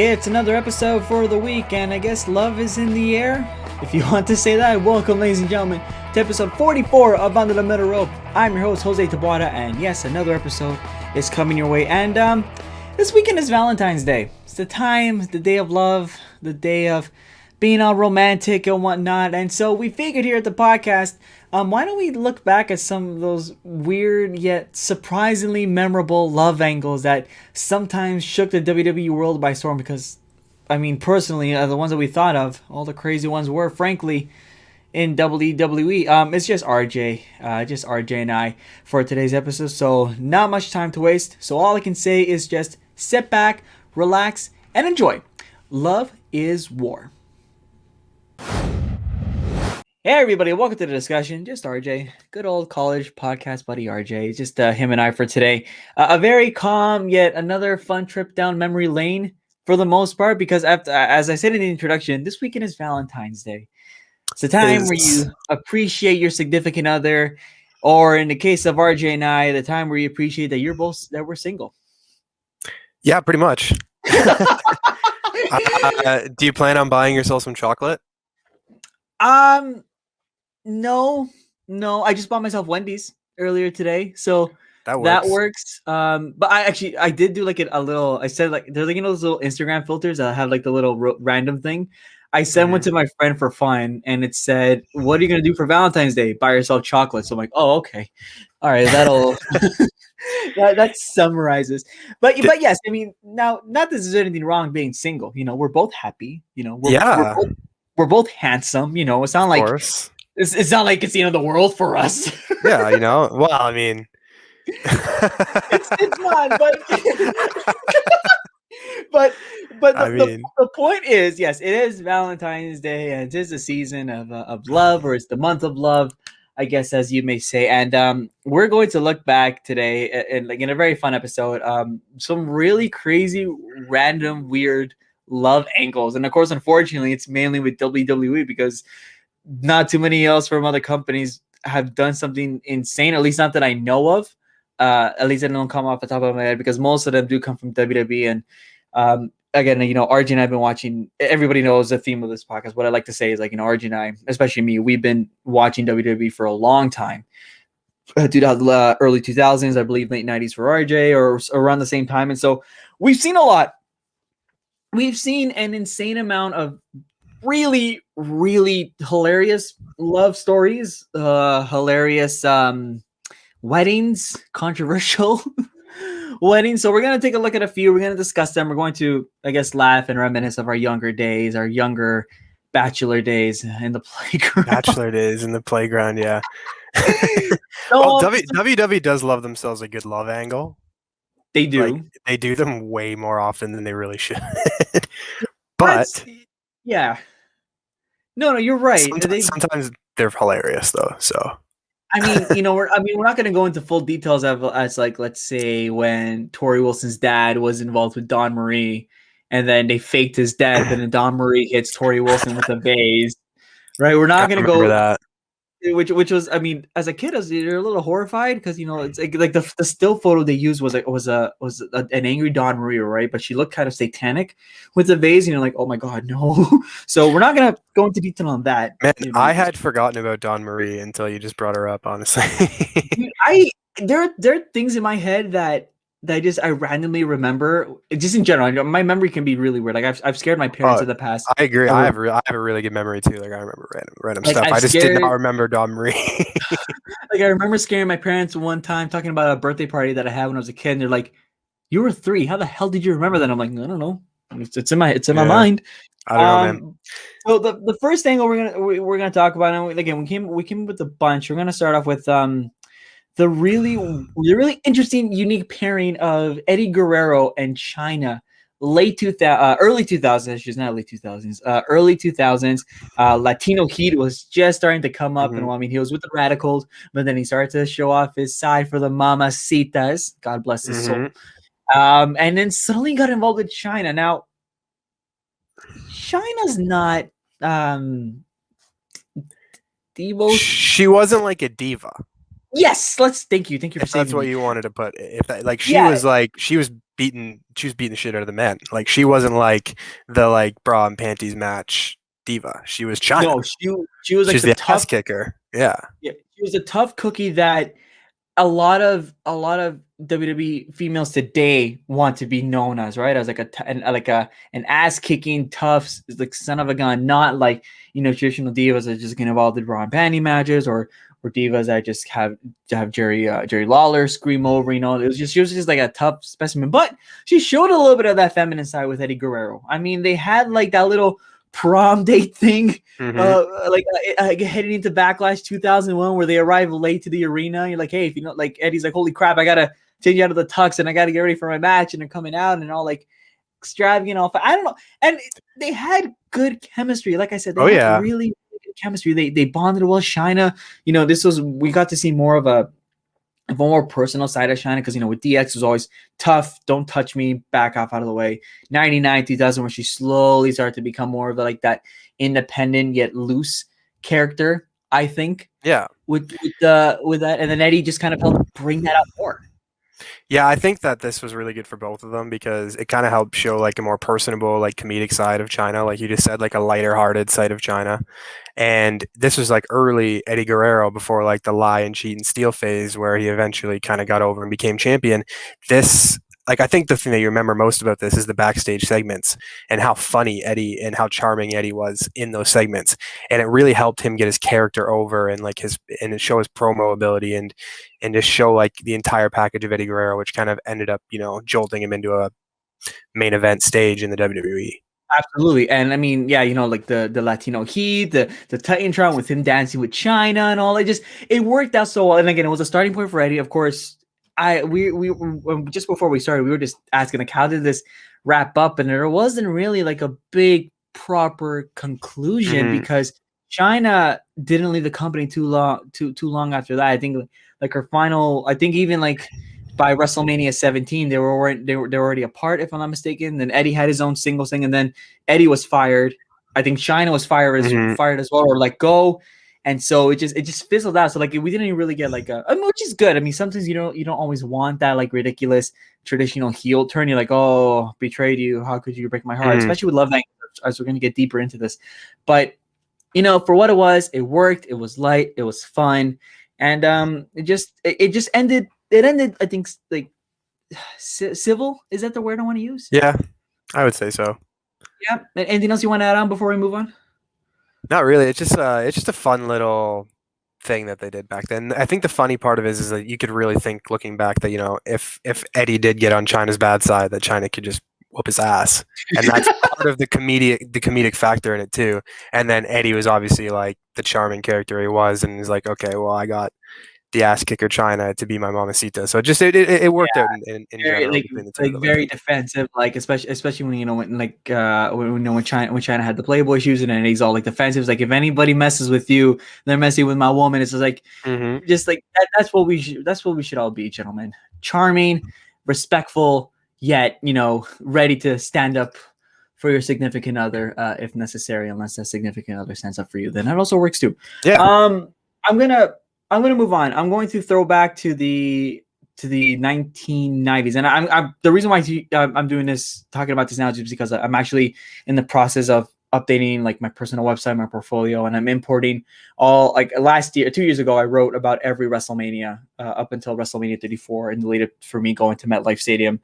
It's another episode for the week, and I guess love is in the air. If you want to say that, welcome, ladies and gentlemen, to episode 44 of Under the Middle Rope. I'm your host, Jose Tabuada, and yes, another episode is coming your way. And this weekend is Valentine's Day. It's the time, the day of love, the day of being all romantic and whatnot. And so we figured here at the podcast, why don't we look back at some of those weird yet surprisingly memorable love angles that sometimes shook the WWE world by storm? Because, I mean, personally, the ones that we thought of, all the crazy ones were, frankly, in WWE. It's just RJ and I for today's episode. So not much time to waste. So all I can say is just sit back, relax, and enjoy. Love is war. Hey everybody, welcome to the discussion. Just RJ, good old college podcast buddy RJ. Just him and I for today. A very calm yet another fun trip down memory lane for the most part, because after, as I said in the introduction, this weekend is Valentine's Day. It's a time where you appreciate your significant other, or in the case of RJ and I, the time where you appreciate that we're single. Yeah, pretty much. Do you plan on buying yourself some chocolate? No. I just bought myself Wendy's earlier today, so that works. But I did do like a little. I said like there's like those little Instagram filters that have like the little random thing. I sent one to my friend for fun, and it said, "What are you gonna do for Valentine's Day? Buy yourself chocolate." So I'm like, "Oh, okay, all right, that'll." that summarizes. But yes, I mean, now not that there's anything wrong being single. You know, we're both happy. You know, we're both handsome. You know, it's not like it's not like it's the end of the world for us. Yeah, you know. Well, I mean, it's not, but the point is, yes, it is Valentine's Day, and it is the season of love, or it's the month of love, I guess, as you may say. And we're going to look back today in a very fun episode, some really crazy, random, weird love angles. And of course, unfortunately, it's mainly with WWE, because not too many else from other companies have done something insane, at least not that I know of. At least I don't come off the top of my head, because most of them do come from WWE. And again, you know, RJ and I have been watching. Everybody knows the theme of this podcast. What I like to say is, like, you know, RJ and I, especially me, we've been watching WWE for a long time. Early 2000s, I believe, late 90s for RJ, or around the same time. And so we've seen a lot. We've seen an insane amount of really, really hilarious love stories, hilarious weddings, controversial weddings. So we're going to take a look at a few. We're going to discuss them. We're going to, I guess, laugh and reminisce of our younger days, our younger bachelor days in the playground. Yeah. WWE does love themselves a good love angle. They do. Like, they do them way more often than they really should. But yeah. No, you're right. Sometimes they're hilarious though. So I mean, you know, we're not going to go into full details as like, let's say when Tori Wilson's dad was involved with Dawn Marie, and then they faked his death, and then Dawn Marie hits Tori Wilson with a vase. Right? We're not going to go that. Which was, I mean, as a kid, you're a little horrified, because, you know, it's like the still photo they used was an angry Dawn Marie, right? But she looked kind of satanic with the vase, and you're like, oh my god, no. So we're not gonna go into detail on that. Man, you know? I had forgotten about Dawn Marie until you just brought her up. Honestly, there are things in my head that I randomly remember. Just in general, my memory can be really weird. Like I've scared my parents in the past. I agree. I have a really good memory too. Like I remember random stuff. I just did not remember Dawn Marie. Like I remember scaring my parents one time, talking about a birthday party that I had when I was a kid. And they're like, "You were 3. How the hell did you remember that?" I'm like, "I don't know. It's in my mind." I don't know, man. So the first angle we're gonna talk about, and again, we came with a bunch. We're gonna start off with the really interesting, unique pairing of Eddie Guerrero and Chyna, early 2000s. She's not late 2000s. Early 2000s. Latino Heat was just starting to come up, and well, I mean, he was with the Radicals, but then he started to show off his side for the Mamacitas. God bless his soul. And then suddenly got involved with Chyna. Now, Chyna's not Devo. She wasn't like a diva. Yes, thank you for saying that's what you wanted to put. If that, like, she was beating the shit out of the men. Like she wasn't like the like bra and panties match diva. She was China. No, she was like She's the the ass tough. kicker. Yeah. Yeah, she was a tough cookie that a lot of WWE females today want to be known as, right? As like an ass kicking tough like son of a gun, not like traditional divas that just get involved in Raw and panty matches or divas that just have Jerry Lawler scream over. It was just she was just like a tough specimen, but she showed a little bit of that feminine side with Eddie Guerrero. I mean, they had like that little prom date thing heading into Backlash 2001 where they arrive late to the arena. You're like, hey, if like Eddie's like, holy crap, I gotta change out of the tux and I gotta get ready for my match, and they're coming out and all like extravagant. I don't know, and they had good chemistry. Like I said, they had really good chemistry. They bonded well. Chyna, we got to see more of a more personal side of Chyna because with DX it was always tough, don't touch me, back off out of the way. 99, 2000, where she slowly started to become more of like that independent yet loose character. I think. Yeah. With that, and then Eddie just kind of helped bring that out more. Yeah, I think that this was really good for both of them because it kind of helped show like a more personable, like comedic side of Chyna, like you just said, like a lighter-hearted side of Chyna. And this was like early Eddie Guerrero before like the lie and cheat and steal phase where he eventually kind of got over and became champion. This like I think the thing that you remember most about this is the backstage segments and how funny Eddie and how charming Eddie was in those segments. And it really helped him get his character over and like and show his promo ability and just show like the entire package of Eddie Guerrero, which kind of ended up, jolting him into a main event stage in the WWE. Absolutely. And I mean, yeah, like the Latino Heat, the Titantron with him dancing with Chyna and all, it worked out so well. And again, it was a starting point for Eddie. Of course, we just before we started, we were just asking like, how did this wrap up? And there wasn't really like a big proper conclusion because Chyna didn't leave the company too long after that. I think like her final, I think even like by WrestleMania 17, they were already apart, if I'm not mistaken. Then Eddie had his own singles thing, and then Eddie was fired. I think Chyna was fired as well, or let go. And so it just fizzled out. So like we didn't really get like which is good. I mean, sometimes you don't always want that like ridiculous traditional heel turn. You're like, oh, betrayed you. How could you break my heart? Especially with Love Night, as we're gonna get deeper into this. But for what it was, it worked. It was light. It was fun, and it just ended. It ended, I think, like civil. Is that the word I want to use? Yeah, I would say so. Yeah. Anything else you want to add on before we move on? Not really. It's just a fun little thing that they did back then. I think the funny part of it is that you could really think, looking back, that if Eddie did get on Chyna's bad side, that Chyna could just whoop his ass, and that's part of the comedic factor in it too. And then Eddie was obviously like the charming character he was, and he's like, okay, well, I got the ass kicker Chyna to be my mamacita. So it worked out in general between the two. Like very defensive, like especially when when Chyna had the Playboy shoes and he's all like defensive. It's like if anybody messes with you, they're messing with my woman. It's just like just like that's what we should all be, gentlemen. Charming, respectful, yet ready to stand up for your significant other if necessary, unless that significant other stands up for you. Then that also works too. Yeah. I'm gonna move on. I'm going to throw back to the 1990s, and I'm the reason why I'm doing this, talking about this now, is because I'm actually in the process of updating like my personal website, my portfolio, and I'm importing all like 2 years ago. I wrote about every WrestleMania up until WrestleMania 34, and deleted for me going to MetLife Stadium.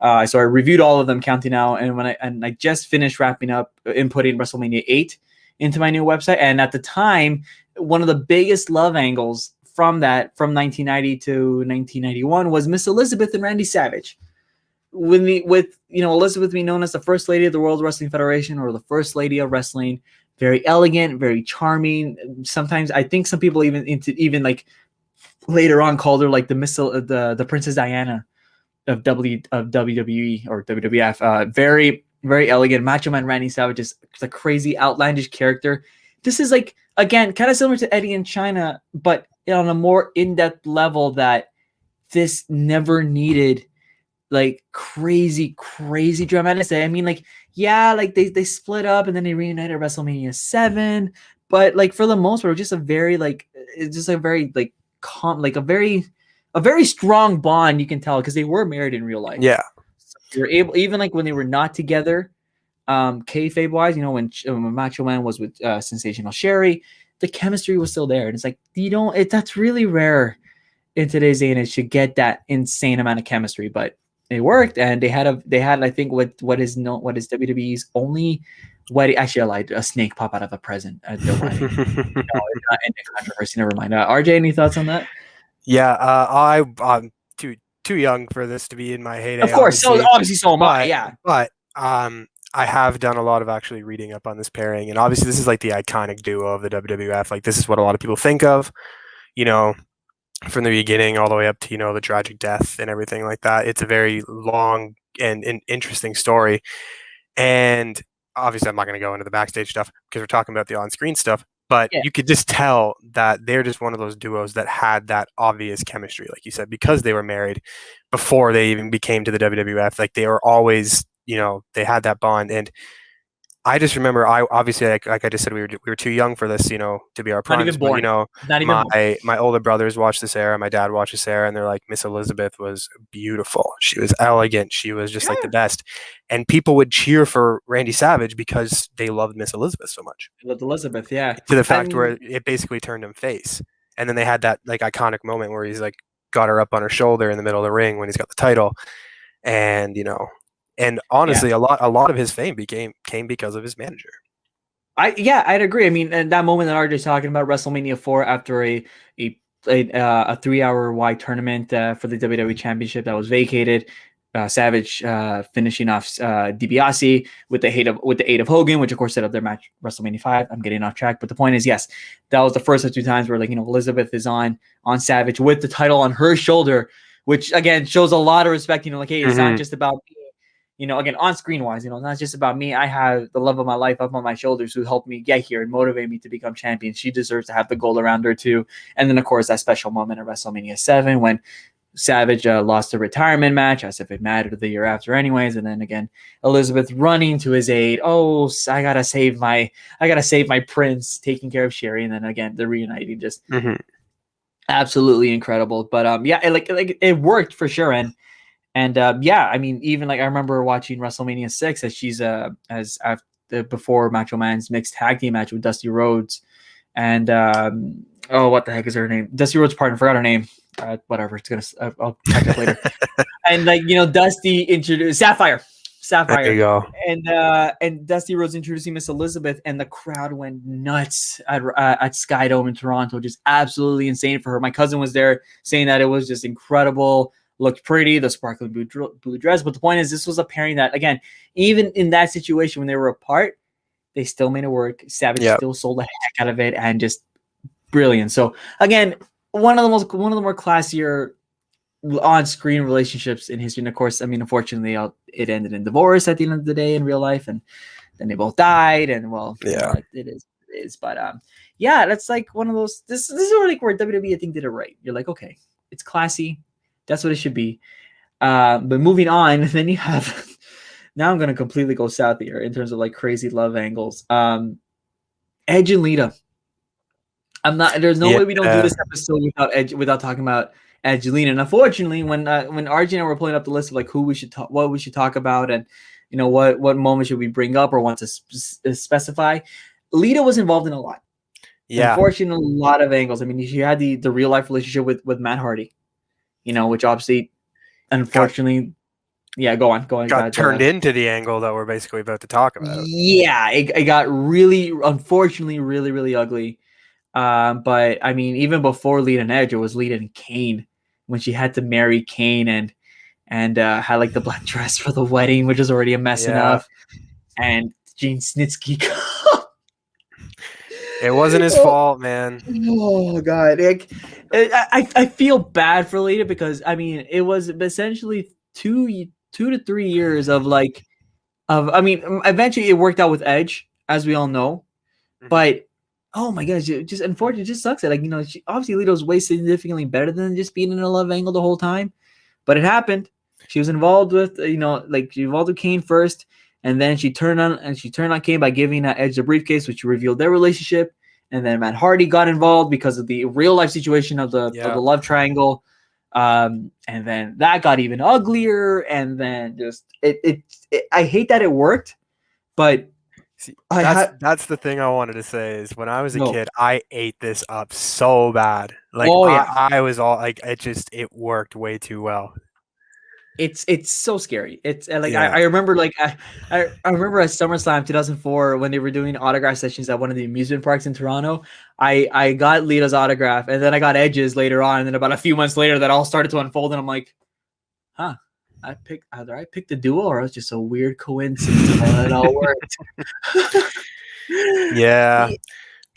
So I reviewed all of them, counting out, and I just finished wrapping up inputting WrestleMania 8 into my new website, and at the time, one of the biggest love angles from 1990 to 1991 was Miss Elizabeth and Randy Savage. With Elizabeth being known as the First Lady of the World Wrestling Federation, or the First Lady of Wrestling, very elegant, very charming. Sometimes I think some people even like later on called her like the Princess Diana of WWE or WWF. Very, very elegant. Macho Man Randy Savage is a crazy, outlandish character. This is like, again, kind of similar to Eddie and Chyna, but on a more in-depth level that this never needed like crazy dramatic. I mean, like, yeah, like they split up and then they reunited at WrestleMania 7, but like for the most part, just a very like, it's just a very like a very strong bond, you can tell, because they were married in real life. Yeah. They were able, even like when they were not together, kayfabe wise, when Macho Man was with Sensational Sherry, the chemistry was still there, and it's like that's really rare in today's day and age to get that insane amount of chemistry, but it worked, and they had I think what is WWE's only wedding. Actually, I lied. A snake pop out of a present at their wedding. No, it's not in controversy. Never mind. RJ, any thoughts on that? Yeah, I'm too young for this to be in my heyday, Of course. So obviously. obviously, so am I. Yeah. But I have done a lot of actually reading up on this pairing, and obviously this is like the iconic duo of the WWF. Like this is what a lot of people think of, you know, from the beginning all the way up to the tragic death and everything like that. It's a very long and interesting story, and obviously I'm not going to go into the backstage stuff because we're talking about the on-screen stuff. But Yeah. you could just tell that they're just one of those duos that had that obvious chemistry, like you said, because they were married before they even became to the WWF. Like they were always, they had that bond. And I just remember, I obviously, like I just said, we were too young for this, to be our Not primes. even born. But Not even born. my older brothers watched this era, my dad watched this era, and they're like, Miss Elizabeth was beautiful. She was elegant. She was just like the best. And people would cheer for Randy Savage because they loved Miss Elizabeth so much. With Elizabeth, yeah. To the fact where it basically turned him face. And then they had that like iconic moment where he's like got her up on her shoulder in the middle of the ring when he's got the title. And and honestly, a lot of his fame came because of his manager. I'd agree. I mean, and that moment that RJ's talking about, WrestleMania 4, after a 3-hour wide tournament for the WWE Championship that was vacated, Savage finishing off DiBiase with the aid of Hogan, which of course set up their match WrestleMania 5. I'm getting off track, but the point is, yes, that was the first of two times where Elizabeth is on Savage with the title on her shoulder, which again shows a lot of respect. Like, hey, it's not just about me. Again, on screen wise, not just about me. I have the love of my life up on my shoulders who helped me get here and motivate me to become champion. She deserves to have the gold around her too. And then, of course, that special moment at WrestleMania 7 when Savage lost a retirement match, as if it mattered the year after anyways. And then again, Elizabeth running to his aid. Oh, I gotta save my prince, taking care of Sherry. And then again, the reuniting, just absolutely incredible. But yeah, it worked for sure. And yeah, I mean, even like I remember watching WrestleMania 6 as she's before Macho Man's mixed tag team match with Dusty Rhodes, and what the heck is her name? Dusty Rhodes' partner, forgot her name. Whatever, I'll check it later. And Dusty introduced Sapphire. There you go. And Dusty Rhodes introducing Miss Elizabeth, and the crowd went nuts at Skydome in Toronto, just absolutely insane for her. My cousin was there saying that it was just incredible. Looked pretty, the sparkling blue dress. But the point is, this was a pairing that, again, even in that situation when they were apart, they still made it work. Savage still sold the heck out of it, and just brilliant. So again, one of the more classier on-screen relationships in history. And of course, I mean, unfortunately, it ended in divorce at the end of the day in real life, and then they both died. And well, it is. But yeah, that's like one of those. This is really where WWE, I think, did it right. You're like, okay, it's classy. That's what it should be. But moving on, then you have, now I'm going to completely go south here in terms of like crazy love angles. Edge and Lita. There's no way we don't do this episode without talking about Edge and Lita. And unfortunately, when RJ and I were pulling up the list of like what we should talk about, and what moment should we bring up or want to specify, Lita was involved in a lot. Yeah. Unfortunately, a lot of angles. I mean, she had the real life relationship with Matt Hardy. Which obviously, unfortunately, go on. Got turned into the angle that we're basically about to talk about. Yeah, it got really, unfortunately, really, really ugly. But I mean, even before Lita and Edge, it was Lita and Kane when she had to marry Kane and had like the black dress for the wedding, which is already a mess enough. And Gene Snitsky. It wasn't his fault, man. Oh God, I feel bad for Lita because I mean it was essentially 2 to 3 years of I mean eventually it worked out with Edge, as we all know, but oh my gosh, it just unfortunately it just sucks that obviously Lita was way significantly better than just being in a love angle the whole time, but it happened. She was involved with she involved with Kane first. And then she turned on Kane by giving Edge the briefcase, which revealed their relationship. And then Matt Hardy got involved because of the real life situation of the love triangle. And then that got even uglier, and then just I hate that it worked, but See, I had that's the thing I wanted to say is when I was a no. kid, I ate this up so bad. Like Oh yeah, I was all like it worked way too well. it's so scary. It's like Yeah. I remember like I remember at SummerSlam 2004 when they were doing autograph sessions at one of the amusement parks in Toronto. I got Lita's autograph, and then I got Edge's later on, and then about a few months later that all started to unfold, and I'm like, huh. I picked the duo, or it was just a weird coincidence of how it all worked. Yeah.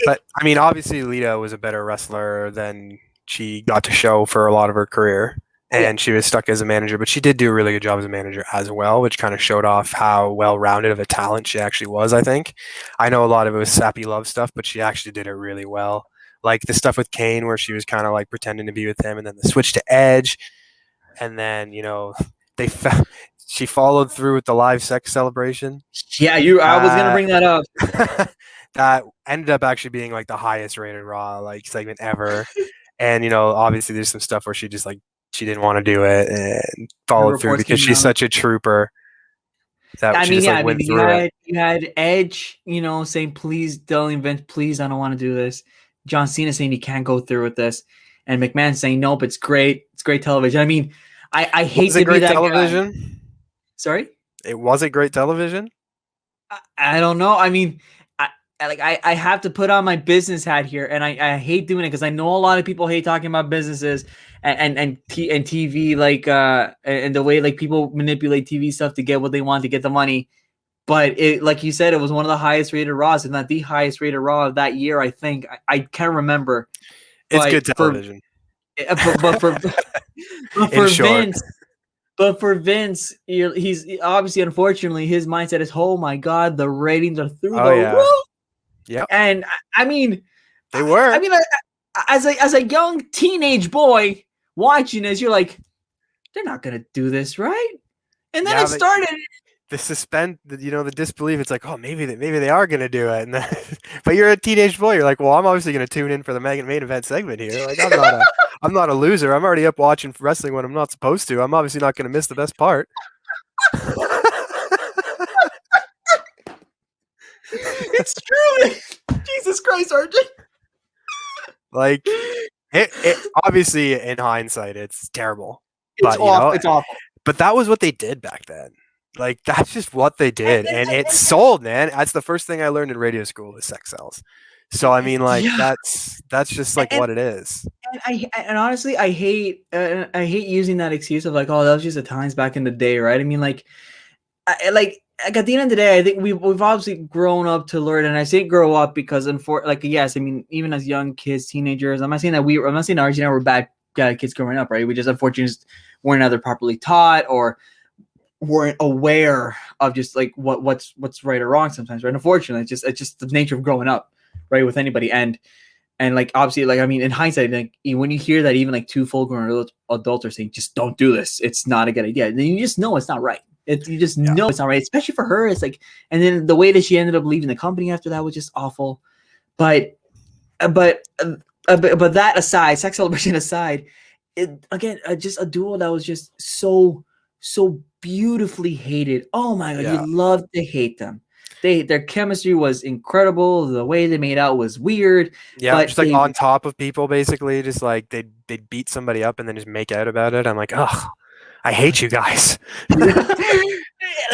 But I mean, obviously, Lita was a better wrestler than she got to show for a lot of her career, Oh yeah, and she was stuck as a manager. But she did do a really good job as a manager as well, which kind of showed off how well-rounded of a talent she actually was. I think. I know a lot of it was sappy love stuff, but she actually did it really well. Like the stuff with Kane, where she was kind of like pretending to be with him, and then the switch to Edge, and then they she followed through with the live sex celebration. yeah. I was gonna bring that up. That ended up actually being like the highest rated Raw like segment ever. And obviously there's some stuff where she just like she didn't want to do it and The followed through reports because came she's out. such a trooper that I she mean, just yeah, like I mean, went through it. you had Edge, saying, please, telling Vince, please, I don't want to do this. John Cena saying he can't go through with this, and McMahon saying, nope, it's great television. I mean, I hate Was it to be great that guy. television? Sorry, It wasn't great television. I don't know. I mean, I have to put on my business hat here, and I hate doing it because I know a lot of people hate talking about businesses and TV, like and the way like people manipulate TV stuff to get what they want, to get the money. But it, like you said, it was one of the highest rated Raws, if not the highest rated Raw of that year. I think I can't remember, It's but good television. but for but In for short. Vince, he's obviously, unfortunately, his mindset is, oh my god, the ratings are through Oh the yeah. roof. Yep. And I mean, They were. I mean, as a young teenage boy watching this, you're like, they're not gonna do this, right? And then Yeah, it but started. the disbelief. It's like, oh, maybe they are gonna do it. And then, but you're a teenage boy. You're like, well, I'm obviously gonna tune in for the main event segment here. Like, I'm not a loser. I'm already up watching wrestling when I'm not supposed to. I'm obviously not gonna miss the best part. It's true. Jesus Christ, RJ. Like, it obviously in hindsight, it's terrible. It's But off. It's awful. but that was what they did back then. Like that's just what they did, and it And, sold, man. That's the first thing I learned in radio school is sex sells. So I mean, like yeah, that's just like and, what it is. and honestly, I hate using that excuse of like, oh, that was just the times back in the day, right? I mean, like at the end of the day, I think we've obviously grown up to learn, and I say grow up because yes, I mean, even as young kids, teenagers, I'm not saying RG and I were bad kids growing up, right? We just unfortunately just weren't either properly taught or weren't aware of just like what's right or wrong sometimes, right? Unfortunately, it's just the nature of growing up, right, with anybody. And like obviously, like I mean, in hindsight, like when you hear that even like two full-grown adults are saying, just don't do this, it's not a good idea, then you just know it's not right. You just Yeah, know it's not right, especially for her. It's like, and then the way that she ended up leaving the company after that was just awful. But but that aside, sex celebration aside, again, just a duo that was just so beautifully hated. Oh my god, you yeah, love to hate them. Their chemistry was incredible. The way they made out was weird, yeah. but Just like on top of people, basically, just like they'd beat somebody up and then just make out about it. I'm like, ugh, I hate you guys. Like,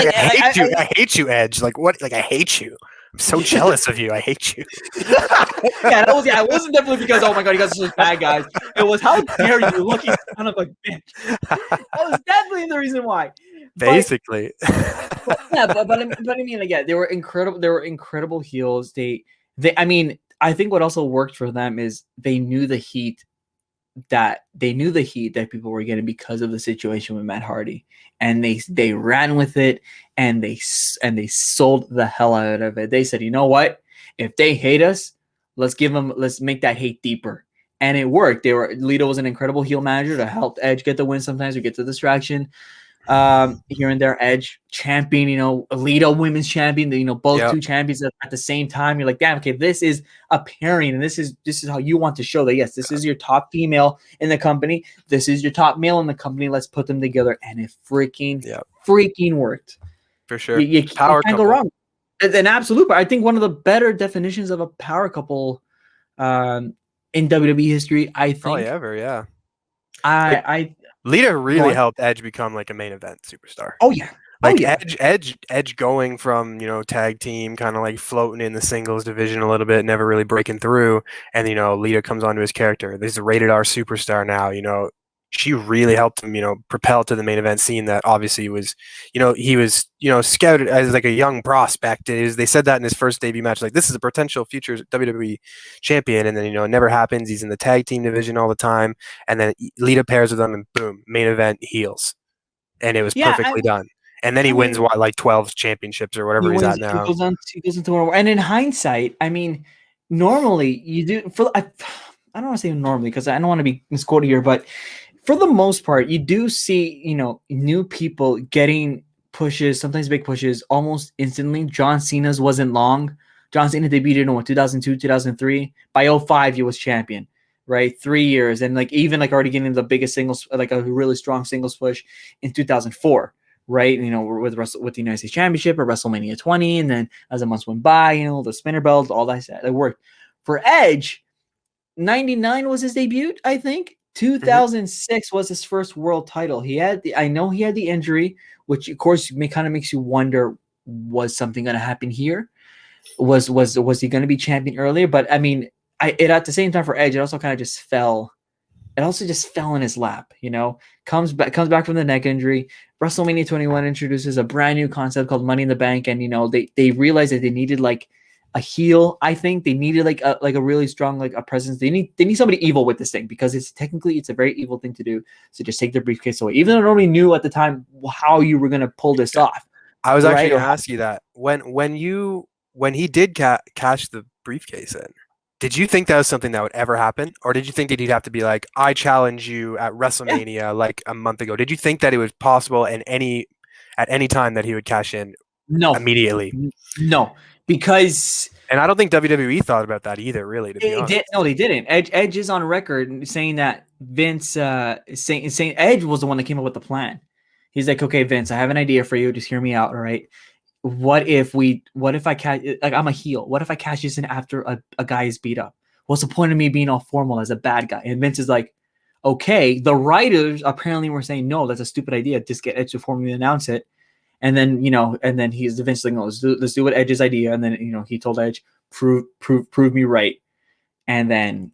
like, I hate you. I I hate you, Edge. Like what? Like I hate you. I'm so jealous of you. I hate you. yeah, it wasn't definitely because, oh my god, you guys are such bad guys. It was, how dare you, lucky son of a bitch. That was definitely the reason why. Basically. But yeah, but I mean, again, they were incredible. They were incredible heels. I mean, I think what also worked for them is they knew the heat that people were getting because of the situation with Matt Hardy, and they ran with it, and they sold the hell out of it. They said, you know what, if they hate us, let's make that hate deeper, and it worked. Lito was an incredible heel manager to help Edge get the win sometimes or get the distraction. Here and there. Edge champion, Alita women's champion, both Yeah, two champions at the same time. You're like, damn, okay, this is a pairing, and this is how you want to show that yes, this is your top female in the company, this is your top male in the company. Let's put them together, and it yeah, freaking worked. for You, sure. you, you Power can't go couple. wrong. An absolute. I think one of the better definitions of a power couple um, in WWE history. I Probably think. ever, yeah. Like I Lita go really on. helped Edge become like a main event superstar. Oh yeah. Oh Like yeah. Edge going from, tag team, kind of like floating in the singles division a little bit, never really breaking through, and Lita comes onto his character. This is a rated R superstar now. She really helped him, propel to the main event scene. That obviously was, he was, scouted as like a young prospect. They said that in his first debut match, like this is a potential future WWE champion, and then it never happens. He's in the tag team division all the time, and then Lita pairs with him, and boom, main event heels, and it was Yeah. perfectly done. And then he I wins mean, what, like 12 championships or whatever he's at he now. goes on. He goes into one more. And in hindsight, I mean, normally you do for. I don't want to say normally because I don't want to be misquoted here, but for the most part, you do see, new people getting pushes, sometimes big pushes, almost instantly. John Cena's wasn't long. John Cena debuted in what, 2002, 2003. By 2005, he was champion, right? 3 years. And like even like already getting the biggest singles, like a really strong singles push in 2004. Right, with the United States Championship or WrestleMania 20, and then as the months went by, the spinner belts, all that worked. For Edge, 99 was his debut, I think. Mm-hmm. 2006 was his first world title. I know he had the injury, which of course kind of makes you wonder, was something going to happen here? Was he going to be champion earlier? But I mean, it at the same time for Edge, it also kind of just fell. It also just fell in his lap, comes back from the neck injury. WrestleMania 21 introduces a brand new concept called Money in the Bank, and they realized that they needed like a heel. I think they needed like a really strong like a presence. They need somebody evil with this thing because it's a very evil thing to do. So just take their briefcase away, even though nobody knew at the time how you were gonna pull this off, I was actually right? going Or to ask you that when he did cash the briefcase in, did you think that was something that would ever happen, or did you think that he'd have to be like, I challenge you at yeah, WrestleMania like a month ago? Did you think that it was possible at any time that he would cash in no, immediately? no, because And I don't think WWE thought about that either, really, to be it did. honest. No, they didn't. Edge is on record saying that Vince, saying Edge was the one that came up with the plan. He's like, okay, Vince, I have an idea for you. Just hear me out, all right? What if I catch, like, I'm a heel. What if I catch this in after a guy is beat up? What's the point of me being all formal as a bad guy? And Vince is like, okay. The writers apparently were saying, no, that's a stupid idea. Just get Edge to formally announce it. And then he's eventually, no, let's do what Edge's idea. And then, he told Edge, prove me right. And then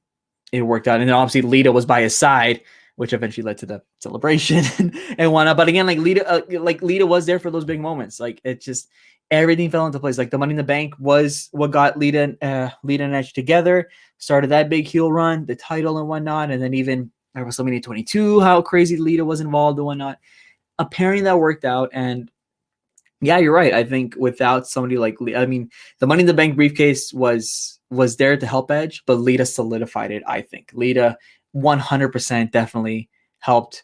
it worked out. And then obviously Lita was by his side, which eventually led to the celebration and whatnot. But again, Lita was there for those big moments. Like it just everything fell into place. Like the Money in the Bank was what got Lita and Edge together. Started that big heel run, the title and whatnot, and then even at WrestleMania 22, how crazy Lita was involved and whatnot. Apparently that worked out, and yeah, you're right. I think without somebody like I mean, the Money in the Bank briefcase was there to help Edge, but Lita solidified it. I think Lita 100% definitely helped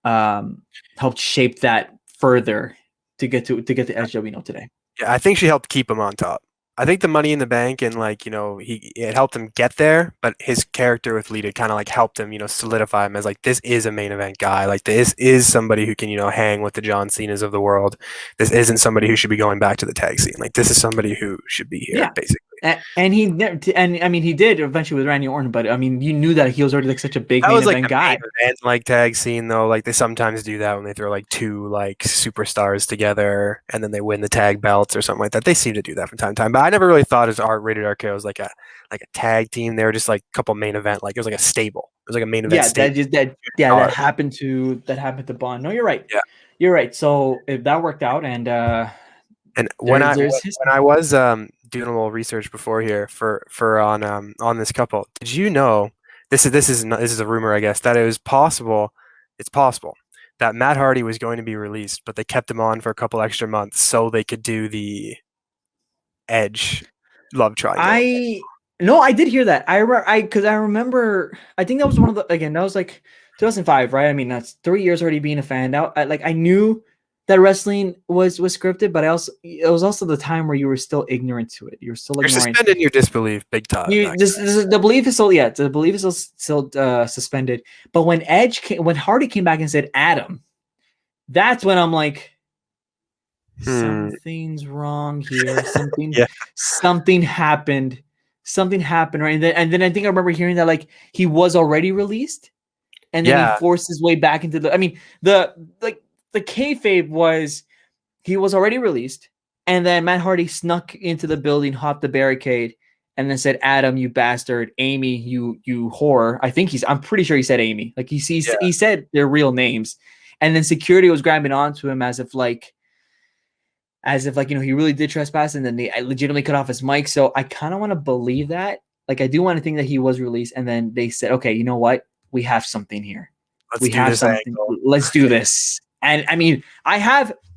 um helped shape that further to get the Edge that we know today. Yeah, I think she helped keep him on top. I think the Money in the Bank and like it helped him get there, but his character with Lita kind of like helped him solidify him as like this is a main event guy. Like this is somebody who can hang with the John Cena's of the world. This isn't somebody who should be going back to the tag scene. Like this is somebody who should be here Yeah. basically. And I mean he did eventually with Randy Orton, but I mean you knew that he was already like such a big That main was like event the guy. main event like tag scene though. Like they sometimes do that when they throw like two like superstars together and then they win the tag belts or something like that. They seem to do that from time to time. But I never really thought as rated RKO was like a tag team. They were just like a couple main event, like it was like a stable. It was like a main event Yeah, stable. that happened to Bond. No, you're right. Yeah. You're right. So if that worked out, and And there's when history. I was doing a little research before here for on this couple, did you know this is a rumor I guess that it was possible it's possible that Matt Hardy was going to be released, but they kept him on for a couple extra months so they could do the Edge love triangle. I no, I did hear that. I because I remember. I think that was one of the again. That was like 2005, right? I mean, that's 3 years already being a fan. Now, I knew that wrestling was scripted, but it was also the time where you were still ignorant to it. You were still You're ignoring. suspending your disbelief big time. The belief is still, yeah, the belief is still suspended. But when Hardy came back and said Adam, that's when I'm like, something's wrong here. Something happened. Something happened, right? And then I think I remember hearing that like he was already released, and then he forced his way back into the. I mean, the kayfabe was he was already released, and then Matt Hardy snuck into the building, hopped the barricade, and then said, "Adam, you bastard! Amy, you whore!" I'm pretty sure he said Amy. Like he said their real names, and then security was grabbing onto him as if he really did trespass, and then they legitimately cut off his mic. So I kind of want to believe that. Like I do want to think that he was released, and then they said, "Okay, you know what? We have something here. Let's do this." And I mean, I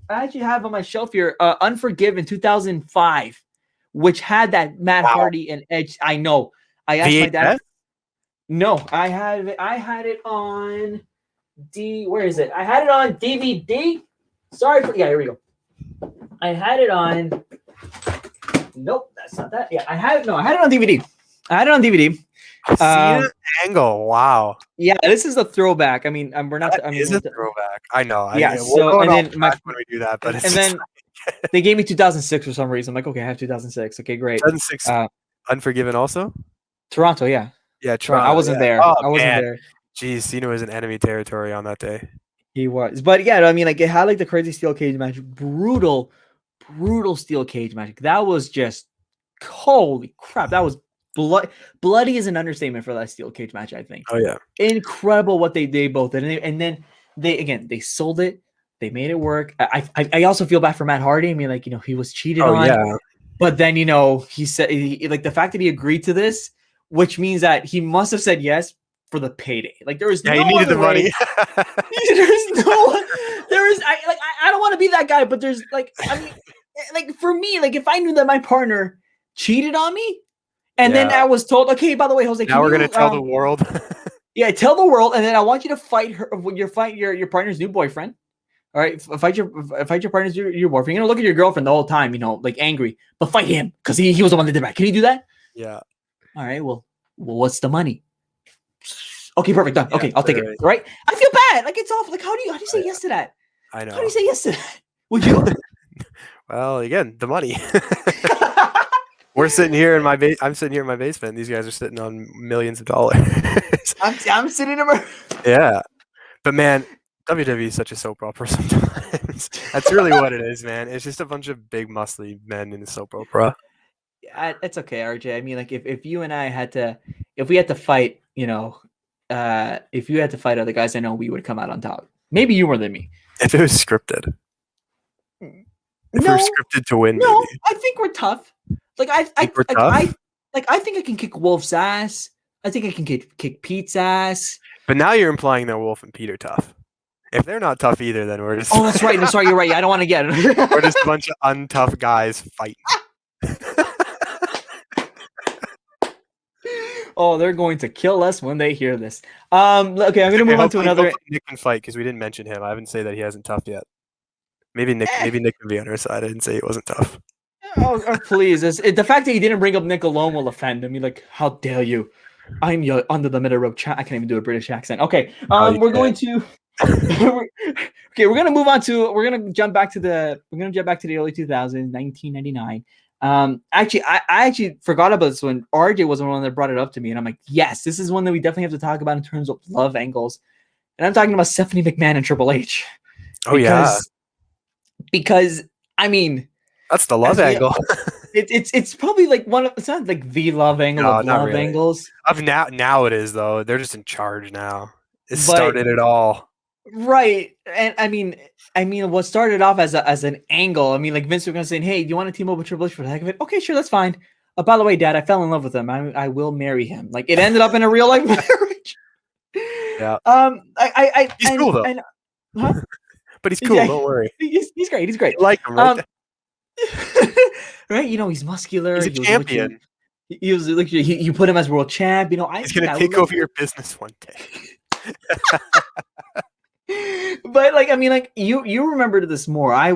actually have on my shelf here Unforgiven 2005, which had that Matt Hardy and Edge. I know. I asked my dad. No, I had it on where is it? I had it on DVD. Here we go. I had it on. Nope, that's not that. Yeah, I had it on DVD. Angle. Wow. Yeah, this is a throwback. I mean, we're not. That is a throwback. I know. Yeah. So and then when we do that, but and then they gave me 2006 for some reason. I'm like, okay, I have 2006. Okay, great. 2006. Unforgiven also. Toronto, yeah. Yeah, Toronto. I wasn't there. Oh, I wasn't there. Jeez, Cena was in enemy territory on that day. He was, but yeah, I mean, like it had like the crazy steel cage match, brutal steel cage match. That was just holy crap. That was bloody is an understatement for that steel cage match. I think. Oh yeah, incredible what they both did, and then they sold it. They made it work. I also feel bad for Matt Hardy. I mean, like he was cheated on. Yeah. But then he said like the fact that he agreed to this, which means that he must have said yes for the payday. Like there was he needed the money. I don't want to be that guy, but there's like for me, like if I knew that my partner cheated on me, and then I was told, okay, by the way, Jose, now we're gonna tell the world. Yeah, tell the world, and then I want you to fight your partner's new boyfriend. All right, fight your partner's your boyfriend. You're gonna look at your girlfriend the whole time, like angry, but fight him because he was the one that did that. Can you do that? Yeah. All right. Well, what's the money? Okay, perfect. Done. Okay, I'll take it. Right? I feel bad. Like it's off. Like how do you say yes to that? I know. How do you say yes to that? Would you? Well, again, the money. We're sitting here in my I'm sitting here in my basement. These guys are sitting on millions of dollars. I'm sitting in Yeah, but man, WWE is such a soap opera sometimes. That's really what it is, man. It's just a bunch of big muscly men in a soap opera. It's okay, RJ. I mean, like if you and I if we had to fight, if you had to fight other guys, I know we would come out on top. Maybe you more than me. If it was scripted. If we're scripted to win, no, maybe. I think we're tough. Like I think I can kick Wolf's ass. I think I can kick Pete's ass. But now you're implying that Wolf and Pete are tough. If they're not tough either, then we're just. Oh, that's right. I'm sorry. You're right. I don't want to get it. We're just a bunch of untough guys fighting. Oh, they're going to kill us when they hear this. Okay, I'm going to move on to another. Nick can fight because we didn't mention him. I haven't said that he hasn't tough yet. Maybe Nick can be on our side. I didn't say he wasn't tough. Oh, please! The fact that he didn't bring up Nick alone will offend him. Like, how dare you? I'm your under the middle rope chat. I can't even do a British accent. Okay, we're going to. We're gonna move on to. We're gonna jump back to the early 2000s, 1999. Actually, I actually forgot about this one. RJ was the one that brought it up to me, and I'm like, yes, this is one that we definitely have to talk about in terms of love angles. And I'm talking about Stephanie McMahon and Triple H. Because I mean, that's the love angle. It's probably like it's not like the love angle of love angles. Now it is though. They're just in charge now. It started it all. Right. And I mean what started off as an angle. I mean, like Vince was gonna say, hey, do you want to team up with Triple H for the heck of it? Okay, sure, that's fine. By the way, Dad, I fell in love with him. I will marry him. Like it ended up in a real life marriage. Yeah. He's cool though. Huh? But he's cool. Yeah, don't worry. He's great. He's great. You like him, right? Right? He's muscular. He's a champion. He was like you put him as world champ. He's gonna take over your business one day. But like, I mean, like you remembered this more. I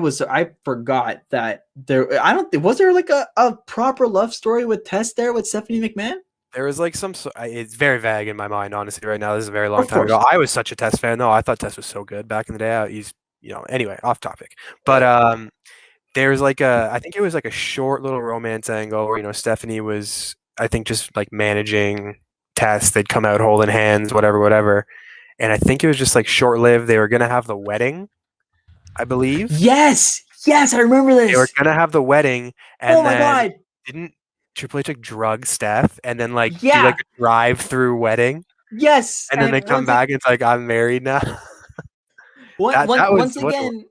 forgot that there. I don't. Was there like a proper love story with Tess there with Stephanie McMahon? There was like it's very vague in my mind, honestly, right now. This is a very long Of time ago. course. I was such a Test fan, though. I thought Test was so good back in the day. Anyway, off topic. But there's like I think it was like a short little romance angle where, Stephanie was, I think, just like managing Tess. They'd come out holding hands, whatever, whatever. And I think it was just like short lived. They were going to have the wedding, I believe. Yes, yes, I remember They were this. going to have the wedding, Oh and my then god. didn't Triple H like drug Steph and then like do like Yeah. a drive through wedding? Yes, And then they and come back and it's like, I'm married now. That was once what. again,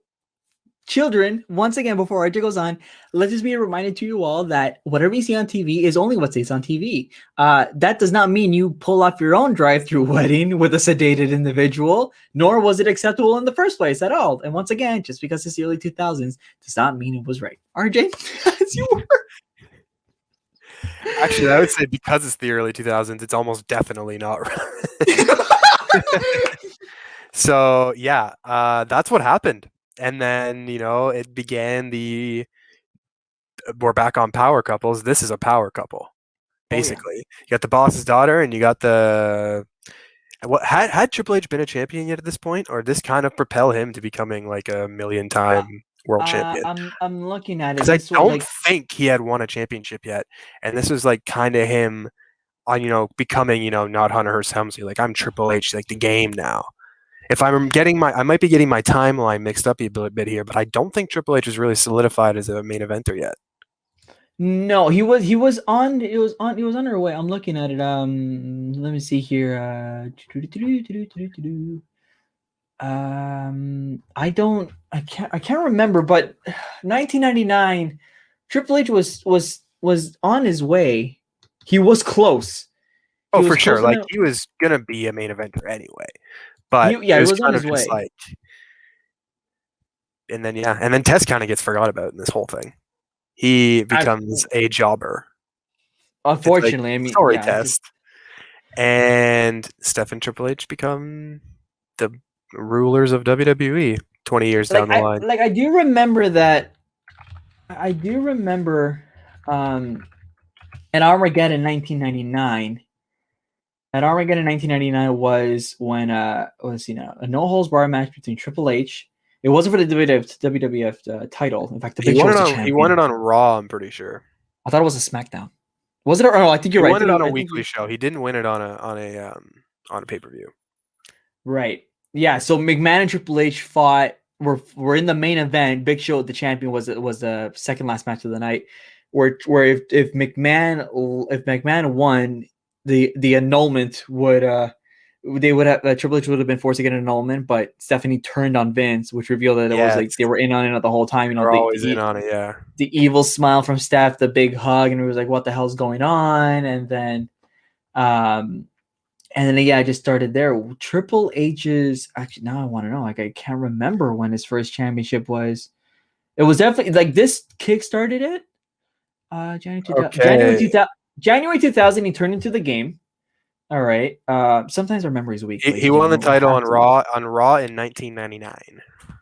children, once again, before Archer goes on, let this be a reminder to you all that whatever you see on TV is only what stays on TV. That does not mean you pull off your own drive-through wedding with a sedated individual, nor was it acceptable in the first place at all. And once again, just because it's the early 2000s does not mean it was right. RJ, as you were. Actually, I would say because it's the early 2000s, it's almost definitely not right. So yeah, that's what happened. And then, it began we're back on power couples. This is a power couple, Oh yeah. basically. You got the boss's daughter and you got what had Triple H been a champion yet at this point, or this kind of propel him to becoming like a million Uh, time world champion? I'm looking at it. Because I This was don't like think he had won a championship yet, and this was like kind of him on becoming not Hunter Hearst Helmsley. Like, I'm Triple H, like the game now. If I'm I might be getting my timeline mixed up a bit here, but I don't think Triple H is really solidified as a main eventer yet. no, he was on he was underway. I'm looking at it. Let me see here. I can't remember, but 1999 Triple H was on his way. He was close. He Oh, was for sure. close Like, enough. he was gonna be a main eventer anyway, but Yeah, it he was was on kind his of just way. like, and then Test kind of gets forgot about in this whole thing. He I, becomes a jobber. It's like, unfortunately, I mean, sorry, yeah, just Test. And Steph and Triple H become the rulers of WWE 20 years down the line. I do remember that. I do remember at Armageddon 1999. At Armageddon 1999 was when let's see now, a no holds bar match between Triple H. It wasn't for the WWF title. In fact, the Big Show was the He won champion. it on Raw, I'm pretty sure. I thought it was a SmackDown. Was it? No, I think you're He right. won it on a I think weekly show. He didn't win it on a pay-per-view. right. Yeah. So McMahon and Triple H fought. Were in the main event. Big Show, the champion, was the second last match of the night. Where if McMahon won, the annulment would they would have Triple H would have been forced to get an annulment, but Stephanie turned on Vince, which revealed that it was like Yes, they were in on it the whole time. they were always in on it. Yeah. The evil smile from Steph, the big hug, and it was like, what the hell's going on? Um and then yeah, I just started there. Triple H's actually now I want to know. Like I can't remember when his first championship was. It was definitely like this kick started it. January 2000, Okay. January 2000 he turned into the game. All right. Sometimes our memory's weak, He, ladies he and won the gentlemen. We title have on to. Raw in 1999. Oh,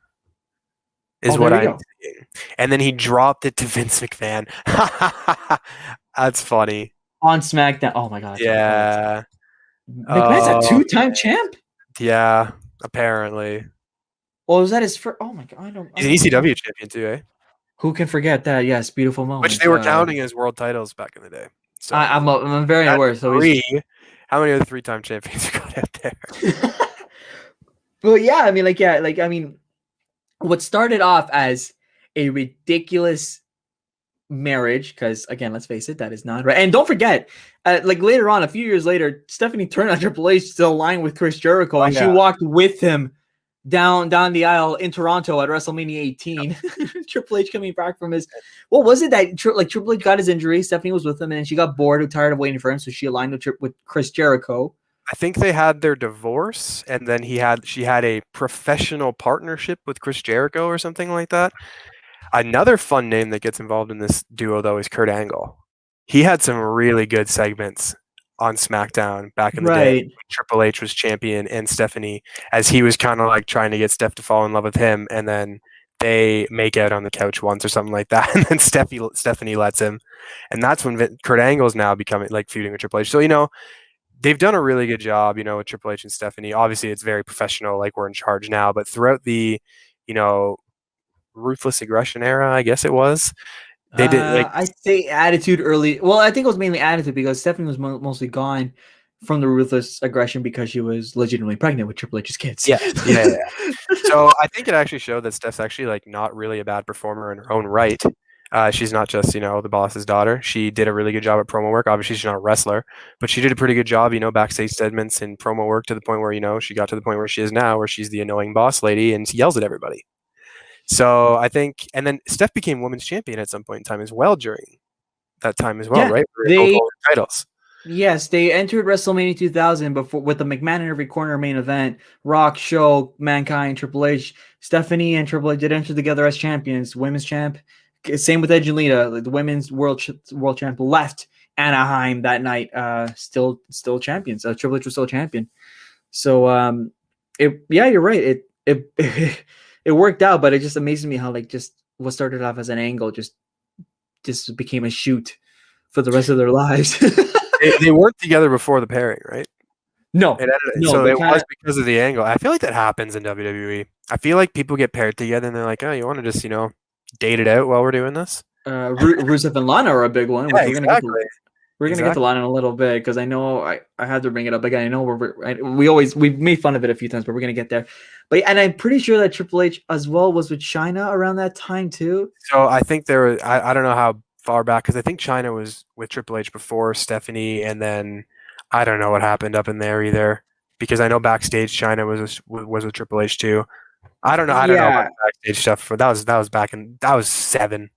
Is there what we I'm go. seeing. And then he dropped it to Vince McMahon. That's funny. On SmackDown. Oh my god, that's right. Yeah. McMahon's a Oh, two-time champ. yeah. Apparently, Well, was that his first? Oh my god, I he's an don't know. ECW champion too, eh? Who can forget that? Yes, beautiful Which moment. they were counting as world titles back in the day. So I'm very at aware. So he's. three, how many other three-time champions you got out there? Well, yeah. I mean, like, yeah, like, I mean, what started off as a ridiculous marriage, because again, let's face it, that is not right. And don't forget, like later on, a few years later, Stephanie turned on Triple H, still aligned with Chris Jericho, Oh and she yeah. walked with him down the aisle in Toronto at WrestleMania 18. Triple H coming back from his, what was it that like Triple H got his injury, Stephanie was with him, and then she got bored or tired of waiting for him, so she aligned with Chris Jericho. I think they had their divorce, and then she had a professional partnership with Chris Jericho or something like that. Another fun name that gets involved in this duo though is Kurt Angle. He had some really good segments on SmackDown back in the day Right. when Triple H was champion and Stephanie, as he was kind of like trying to get Steph to fall in love with him, and then they make out on the couch once or something like that, and then Stephanie lets him, and that's when Kurt Angle's now becoming like feuding with Triple H. So they've done a really good job, with Triple H and Stephanie. Obviously, it's very professional, like we're in charge now, but throughout the you know ruthless aggression era, I guess it was. They did like I'd say attitude early. Well, I think it was mainly attitude because Stephanie was mostly gone from the ruthless aggression because she was legitimately pregnant with Triple H's kids. yes, yeah, yeah. So I think it actually showed that Steph's actually like not really a bad performer in her own right. She's not just the boss's daughter. She did a really good job at promo work. Obviously, she's not a wrestler, but she did a pretty good job, backstage segments and promo work to the point where she got to the point where she is now, where she's the annoying boss lady and yells at everybody. So I think, and then Steph became women's champion at some point in time as well during that time as well, Yeah, right? Where they both hold titles. Yes, they entered WrestleMania 2000 before with the McMahon in every corner main event. Rock, Show, Mankind, Triple H, Stephanie, and Triple H did enter together as champions. Women's champ, same with Edge and Lita. The women's world champ left Anaheim that night. Still champions. Triple H was still champion. So you're right. It it worked out, but it just amazes me how just what started off as an angle just became a shoot for the rest of their lives. They weren't together before the pairing, right? No. So it was because of the angle. I feel like that happens in WWE. I feel like people get paired together and they're like, oh, you want to just, date it out while we're doing this? Rusev and Lana are a big one. Yeah, We're exactly. We're gonna get to Lana in a little bit because I know I had to bring it up again. I know we've made fun of it a few times, but we're gonna get there. But and I'm pretty sure that Triple H as well was with Chyna around that time too. So I think there was I don't know how far back because I think Chyna was with Triple H before Stephanie, and then I don't know what happened up in there either because I know backstage Chyna was with Triple H too. I don't know. I don't know about backstage stuff, but that was 7.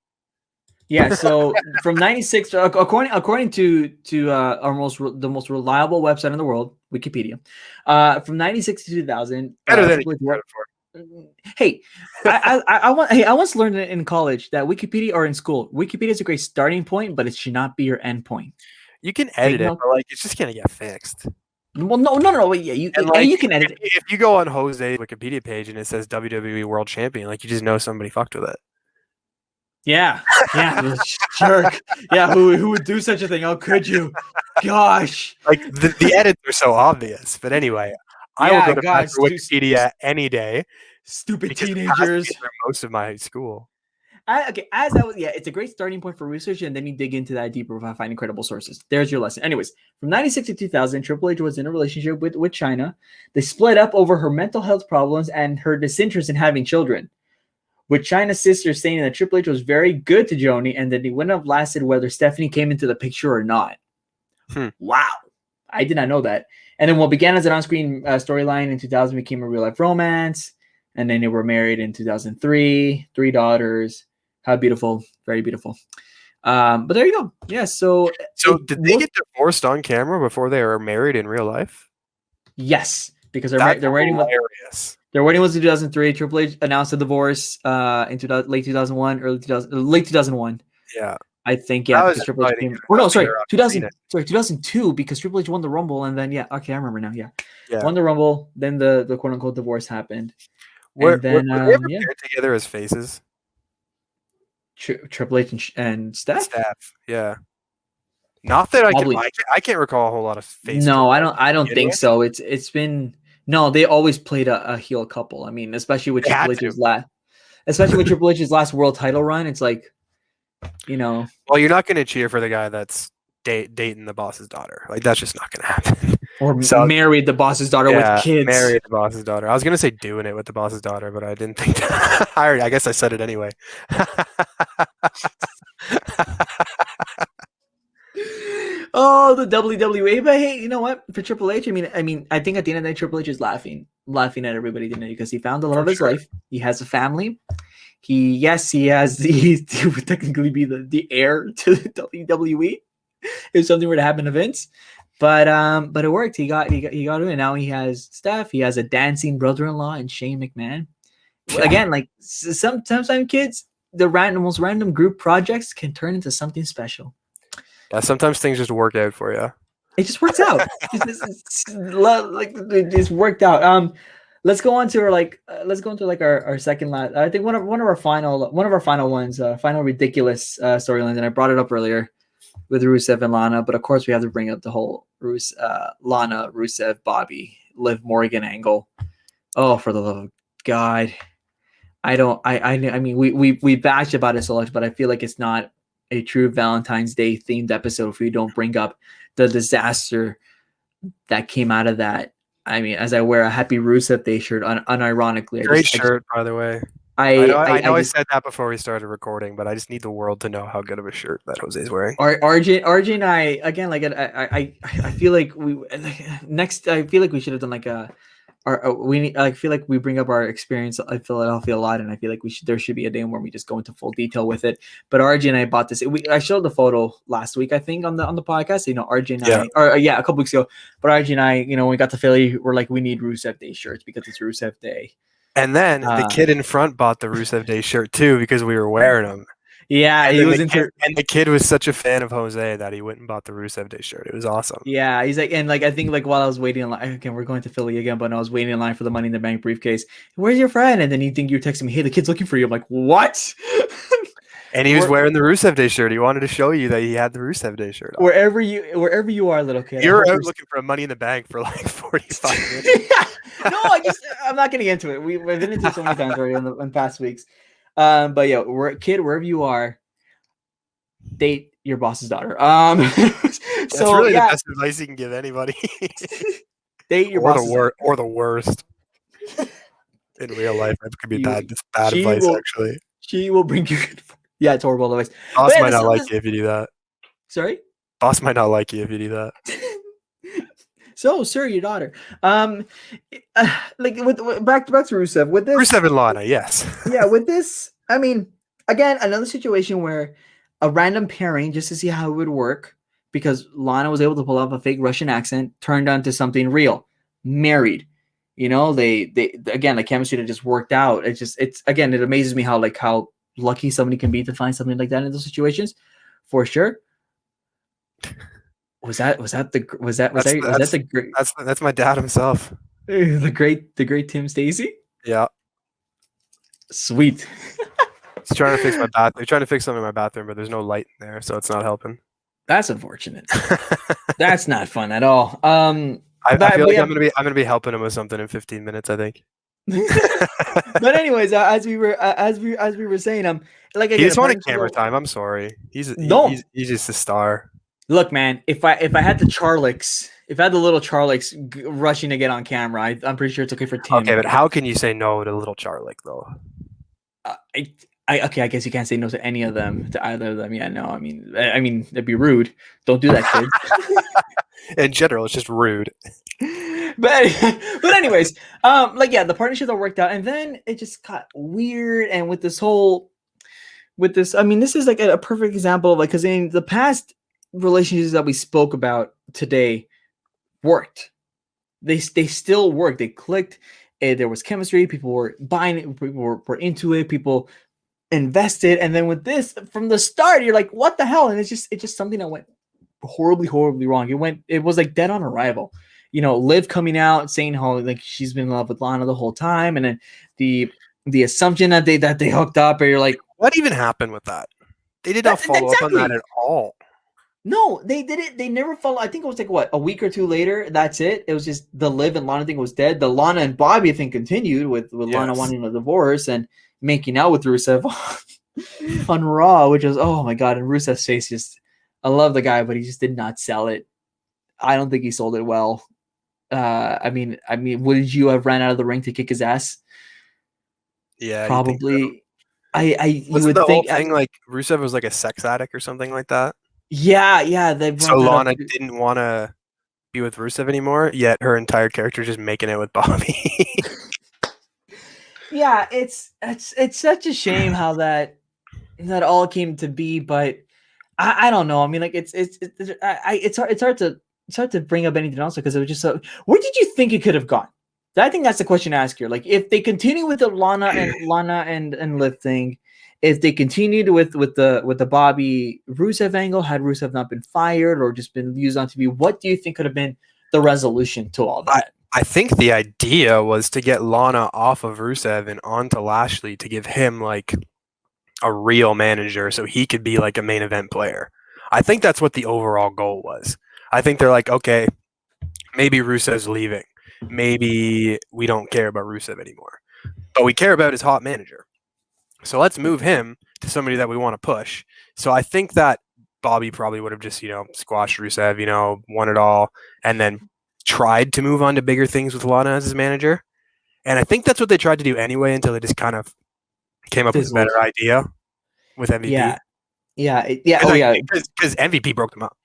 Yeah, so from 96 according to the most reliable website in the world, Wikipedia, from 96 to 2000, better than credit for. Hey, I once learned in college that Wikipedia or in school, Wikipedia is a great starting point, but it should not be your end point. You can edit it, but it's just gonna get fixed. Well, no. Yeah, you can edit it. If you go on Jose's Wikipedia page and it says WWE World Champion, you just know somebody fucked with it. Yeah, jerk. Yeah, who would do such a thing? How could you? Gosh, the edits are so obvious. But anyway, I will go to Wikipedia any day. Stupid teenagers. Most of my school. It's a great starting point for research, and then you dig into that deeper by finding credible sources. There's your lesson. Anyways, from 96 to 2000, Triple H was in a relationship with Chyna. They split up over her mental health problems and her disinterest in having children, with Chyna's sister saying that Triple H was very good to Joni and that he wouldn't have lasted whether Stephanie came into the picture or not. Wow. I did not know that. And then what began as an on-screen storyline in 2000 became a real-life romance. And then they were married in 2003, 3 daughters. How beautiful. Very beautiful. But there you go. Yeah, so did they get divorced on camera before they were married in real life? Yes, because their wedding was in 2003. Triple H announced a divorce in late 2001, late 2001. Yeah. I think, yeah, because Triple H came. Oh, no, sorry, 2002, because Triple H won the Rumble, and then, I remember now, won the Rumble, then the quote-unquote divorce happened. Were they ever paired together as faces? Triple H and Steph? Yeah. Not that I can't recall a whole lot of faces. No, I don't think so. It's been no. They always played a heel couple. I mean, especially with Triple H's last world title run. It's like, Well, you're not going to cheer for the guy that's dating the boss's daughter. That's just not going to happen. Or married the boss's daughter with kids. Married the boss's daughter. I was going to say doing it with the boss's daughter, but I didn't think that. I guess I said it anyway. Oh, the WWE. But hey, you know what? For Triple H, I mean, I think at the end of the day, Triple H is laughing at everybody today because he found the love of his life. He has a family. He would technically be the heir to the WWE if something were to happen to Vince. But it worked. He got it. And now he has Steph. He has a dancing brother-in-law in Shane McMahon. Yeah. Again, sometimes kids, the most random group projects can turn into something special. Yeah, sometimes things just work out for you. It just works out. It just worked out. Let's go on to our second last. I think one of our final ones, final ridiculous storylines, and I brought it up earlier with Rusev and Lana, but of course we have to bring up the whole Lana, Rusev, Bobby, Liv Morgan angle. Oh, for the love of God. I mean, we bash about it so much, but I feel like it's not a true Valentine's Day themed episode if we don't bring up the disaster that came out of that. I mean, as I wear a Happy Rusev Day shirt, unironically, Great shirt, by the way. I know I said that before we started recording, but I just need the world to know how good of a shirt that Jose's wearing. RJ and I again, like I feel like next. I feel like we should have done like I feel like we bring up our experience at Philadelphia a lot, and I feel like there should be a day where we just go into full detail with it. But RJ and I bought this. I showed the photo last week, I think, on the podcast. RJ and I, or a couple weeks ago. But RJ and I, when we got to Philly, we're like, we need Rusev Day shirts because it's Rusev Day. And then the kid in front bought the Rusev Day shirt too because we were wearing them. Yeah, and the kid was such a fan of Jose that he went and bought the Rusev Day shirt. It was awesome. Yeah, he's like, and like I think like while I was waiting in line, again, we're going to Philly again, but I was waiting in line for the Money in the Bank briefcase. Where's your friend? And then you think you're texting me, hey, the kid's looking for you. I'm like, what? And he was wearing the Rusev Day shirt. He wanted to show you that he had the Rusev Day shirt on. Wherever you are, little kid. You're out looking for a Money in the Bank for like 45 minutes. No, I'm not getting into it. We've been into it so many times already in past weeks. But yeah, kid, wherever you are, date your boss's daughter. That's really the best advice you can give anybody. Date your boss's daughter. Or the worst. In real life, that could be bad advice, actually. She will bring you good. Yeah, it's horrible advice. Boss might not like you if you do that. Sorry? Boss might not like you if you do that. So, sir, your daughter. Like back to Rusev with this. Rusev and Lana, yes. Yeah, with this, I mean, again, another situation where a random pairing just to see how it would work because Lana was able to pull off a fake Russian accent, turned onto something real. Married. They again, the chemistry that just worked out. It amazes me how lucky somebody can be to find something like that in those situations, for sure. That's my dad himself. The great Tim Stacy. Yeah. Sweet. He's trying to fix my bathroom. They're trying to fix something in my bathroom, but there's no light in there, so it's not helping. That's unfortunate. That's not fun at all. I feel like I'm gonna be helping him with something in 15 minutes, I think. But anyways, as we were saying, like he just wanted camera time. I'm sorry. He's just a star. Look, man, if I had the Charlix, if I had the little Charlix rushing to get on camera, I'm pretty sure it's okay for Tim. Okay, but how can you say no to little Charlik though? I guess you can't say no to any of them, to either of them. Yeah, no, I mean, that'd be rude. Don't do that, kids. In general, it's just rude. But anyways, the partnership that worked out, and then it just got weird. And with this, this is like a perfect example of because in the past relationships that we spoke about today worked. They still worked. They clicked. There was chemistry. People were buying it. People were into it. People invested. And then with this, from the start, you're like, what the hell? And it's just something that went horribly, horribly wrong. It was like dead on arrival. Liv coming out saying how like she's been in love with Lana the whole time, and then the assumption that they hooked up, or you're like, what even happened with that? They did not follow up on that at all. No, they did it. They never followed. I think it was like a week or two later. That's it. It was just the Liv and Lana thing was dead. The Lana and Bobby thing continued with Lana wanting a divorce and making out with Rusev on Raw, which was, oh my God. And Rusev's face just, I love the guy, but he just did not sell it. I don't think he sold it well. I mean, would you have ran out of the ring to kick his ass? Yeah, probably. You would the think whole thing like Rusev was like a sex addict or something like that. Yeah. So Lana didn't want to be with Rusev anymore, yet her entire character is just making it with Bobby. Yeah, it's such a shame how that all came to be, but I don't know. I mean, like it's hard to bring up anything else because it was just so. Where did you think it could have gone? I think that's the question to ask here. Like, if they continue with the Lana and Liv thing, if they continued with the Bobby Rusev angle, had Rusev not been fired or just been used on TV, what do you think could have been the resolution to all I, that? I think the idea was to get Lana off of Rusev and onto Lashley to give him like a real manager so he could be like a main event player. I think that's what the overall goal was. I think they're like, okay, maybe Rusev's leaving. Maybe we don't care about Rusev anymore. But we care about his hot manager. So let's move him to somebody that we want to push. So I think that Bobby probably would have just, squashed Rusev, won it all, and then tried to move on to bigger things with Lana as his manager. And I think that's what they tried to do anyway until they just kind of came up with a Fizzled. better idea with MVP. Yeah. Oh yeah. Because MVP broke them up.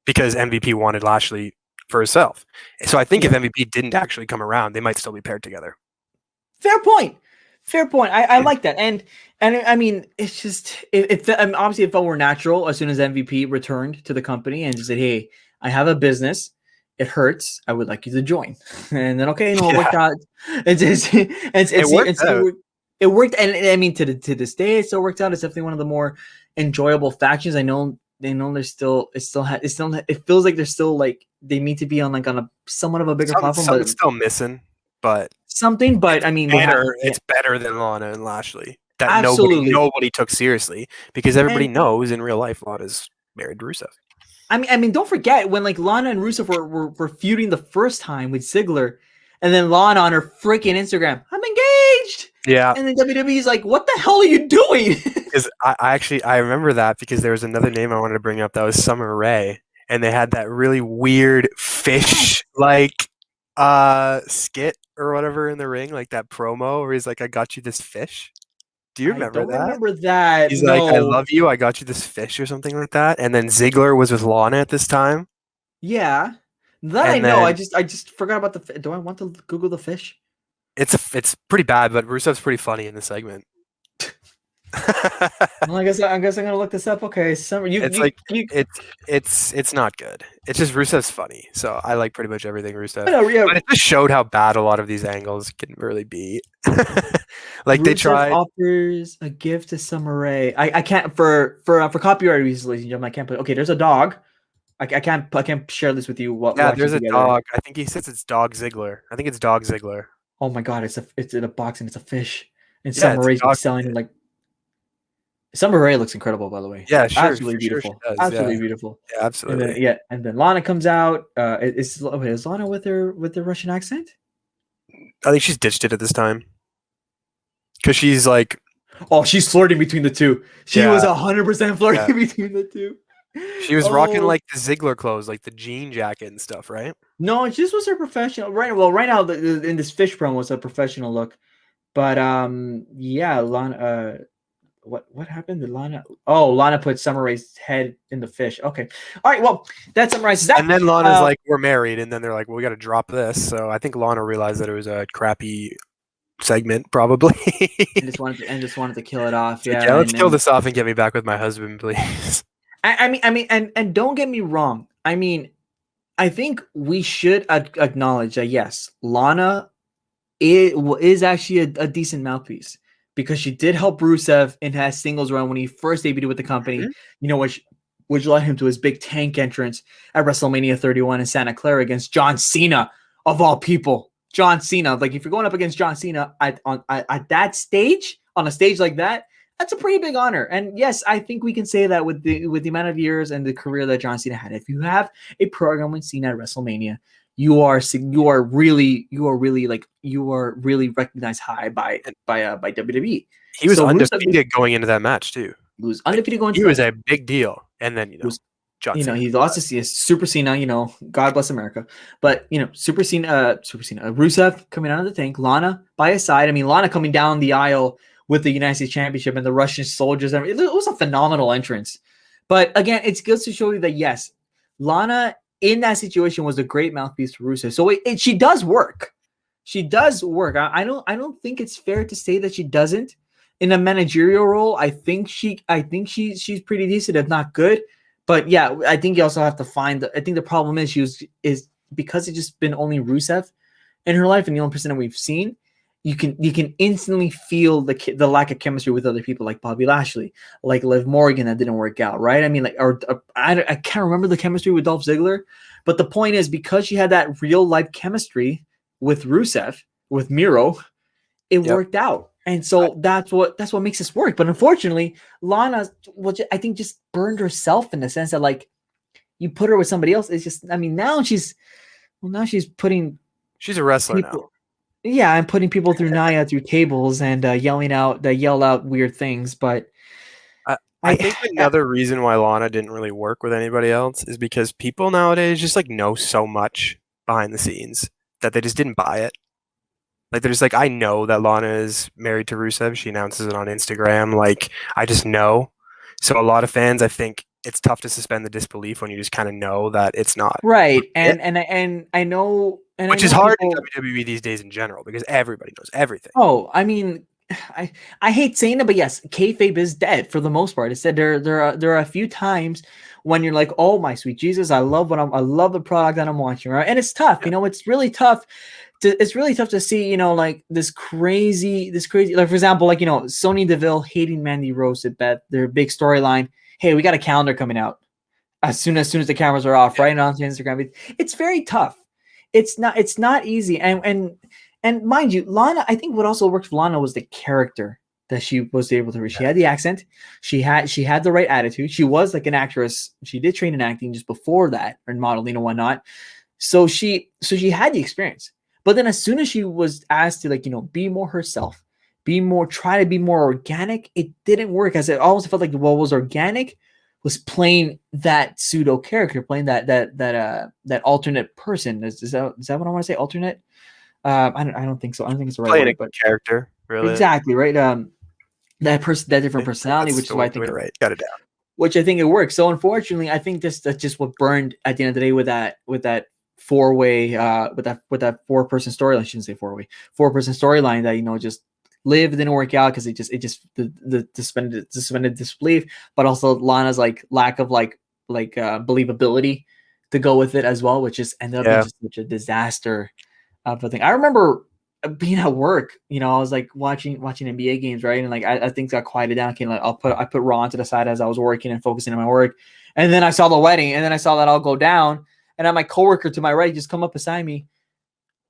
Because MVP wanted Lashley for himself. So I think if MVP didn't actually come around, they might still be paired together. Fair point. I like that, and I mean, it's just obviously it felt more natural as soon as MVP returned to the company and just said, "Hey, I have a business. It hurts. I would like you to join." And then it worked out. It worked, and I mean, to this day, it still worked out. It's definitely one of the more enjoyable factions. I know they know they're still. It feels like they're still like they need to be on a somewhat of a bigger platform, but still missing. But something, but I mean, it's better than Lana and Lashley that absolutely nobody took seriously because everybody knows in real life Lana's married to Rusev. I mean, don't forget when Lana and Rusev were feuding the first time with Ziggler, and then Lana on her freaking Instagram, I'm engaged. Yeah, and then WWE's like, what the hell are you doing? Because I remember that because there was another name I wanted to bring up that was Summer Rae, and they had that really weird fish skit or whatever in the ring, like that promo where he's like, I got you this fish. Do you remember that? I don't remember that. He's like, I love you, I got you this fish or something like that. And then Ziggler was with Lana at this time. Yeah. That I know. I just forgot about the do I want to Google the fish? It's pretty bad, but Rusev's pretty funny in the segment. Well, I guess I'm gonna look this up. Okay, Summer. It's not good. It's just Rusev's funny, so I like pretty much everything Rusev. Yeah. But it just showed how bad a lot of these angles can really be. Rusev they tried offers a gift to Summer Rae. I can't for copyright reasons, ladies and gentlemen. I can't put. Okay, there's a dog. I can't share this with you. There's a dog. I think he says it's Dog Ziggler. I think it's Dog Ziggler. Oh my god, it's in a box and it's a fish. And Summer Rae's selling it like. Summer Rae looks incredible, by the way. Yeah, sure. Absolutely beautiful. Sure absolutely beautiful. Yeah, absolutely. And then Lana comes out. Is Lana with her Russian accent? I think she's ditched it at this time. Because she's like, oh, she's flirting between the two. She was 100% flirting between the two. She was rocking like the Ziggler clothes, like the jean jacket and stuff, right? No, this was her professional. Right now in this fish promo was a professional look, but Lana. What happened to Lana? Oh, Lana put Summer Rae's head in the fish. Okay, all right. Well, that summarizes that. And then Lana's like, "We're married," and then they're like, "Well, we got to drop this." So I think Lana realized that it was a crappy segment, probably. and just wanted to kill it off. Yeah, let's kill this off and get me back with my husband, please. I mean, and don't get me wrong. I mean, I think we should acknowledge that yes, Lana is actually a decent mouthpiece because she did help Rusev in his singles run when he first debuted with the company. Which led him to his big tank entrance at WrestleMania 31 in Santa Clara against John Cena of all people. John Cena, like if you're going up against John Cena at that stage, on a stage like that, that's a pretty big honor. And yes, I think we can say that with the amount of years and the career that John Cena had. If you have a program with Cena at WrestleMania, you are really recognized high by WWE. He was undefeated going into that match too. He was undefeated going. He was a big deal, and then John Cena. He lost to Super Cena. God bless America. But Super Cena, Rusev coming out of the tank, Lana by his side. I mean, Lana coming down the aisle with the United States Championship and the Russian soldiers. It was a phenomenal entrance. But again, it's good to show you that yes, Lana in that situation was a great mouthpiece for Rusev. So she does work. She does work. I don't think it's fair to say that she doesn't. In a managerial role, I think she's pretty decent, if not good. But yeah, I think you also have to find. I think the problem is is because it's just been only Rusev in her life, and the only person that we've seen. you can instantly feel the lack of chemistry with other people like Bobby Lashley, like Liv Morgan that didn't work out, right? I mean, like, or I can't remember the chemistry with Dolph Ziggler, but the point is because she had that real life chemistry with Rusev, with Miro, it Yep. worked out. And so that's what makes this work. But unfortunately, Lana, which I think just burned herself in the sense that like you put her with somebody else. It's just, I mean, now she's putting She's a wrestler now. people. Yeah, I'm putting people through Naya through tables and yell out weird things. But I think another reason why Lana didn't really work with anybody else is because people nowadays just like know so much behind the scenes that they just didn't buy it. Like they're just like, I know that Lana is married to Rusev. She announces it on Instagram. Like I just know. So a lot of fans, I think it's tough to suspend the disbelief when you just kind of know that it's not right, it, and I know, which I is know hard people. in WWE these days in general because everybody knows everything. Oh, I mean, I hate saying it, but yes, kayfabe is dead for the most part. It said there are a few times when you're like, oh my sweet Jesus, I love the product that I'm watching, right? And it's tough, Yeah. it's really tough. It's really tough to see, like this crazy, like for example, like Sonya Deville hating Mandy Rose at Beth, their big storyline. Hey, we got a calendar coming out as soon as the cameras are off, right? And on Instagram, it's very tough. It's not easy, and mind you, Lana. I think what also worked for Lana was the character that she was able to reach. She had the accent. She had the right attitude. She was like an actress. She did train in acting just before that, and modeling and whatnot. So she had the experience. But then as soon as she was asked to be more herself, try to be more organic, it didn't work. As it almost felt like what was organic was playing that pseudo character, playing that alternate person. Is that what I want to say? Alternate? I don't think so. I don't think it's the right Playing word, a but character, really. exactly right. That different personality, That's which is the why way I to do think it right. Got it down. which I think it works. So unfortunately, I think that's just what burned at the end of the day with that 4-way with that 4-person storyline. I shouldn't say 4-way, 4-person storyline that just Liv didn't work out because it just the suspended disbelief, but also Lana's like lack of believability to go with it as well, which just ended up being Yeah. just such a disaster of a thing. I remember being at work, I was like watching NBA games, right? And like I things got quieted down. Okay, like I put Raw to the side as I was working and focusing on my work. And then I saw the wedding, and then I saw that all go down. And then my coworker to my right just come up beside me.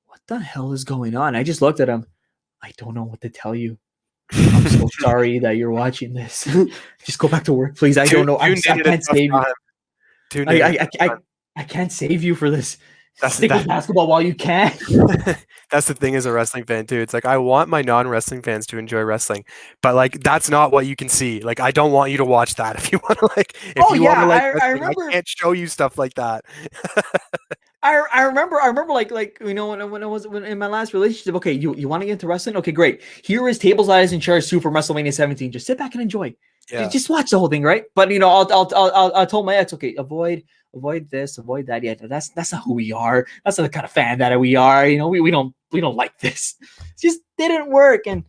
What the hell is going on? I just looked at him. I don't know what to tell you. I'm so sorry that you're watching this. Just go back to work, please. I don't know. I Tuned in at a can't tough save you. time. Tuned in at a I, I, tough I, time. I can't save you for this. That's Stick with that. basketball while you can. That's the thing as a wrestling fan too. It's like I want my non-wrestling fans to enjoy wrestling, but like that's not what you can see. Like I don't want you to watch that. If you want to if Oh you want to yeah, I wrestling, I remember. can't show you stuff like that. I remember like when I was in my last relationship. Okay, you want to get into wrestling? Okay, great. Here is tables, ladders, and chairs 2 from WrestleMania 17. Just sit back and enjoy. Yeah. Just watch the whole thing, right? But I told my ex, okay, avoid this, avoid that. Yeah, that's not who we are. That's not the kind of fan that we are. We don't like this. It just didn't work. And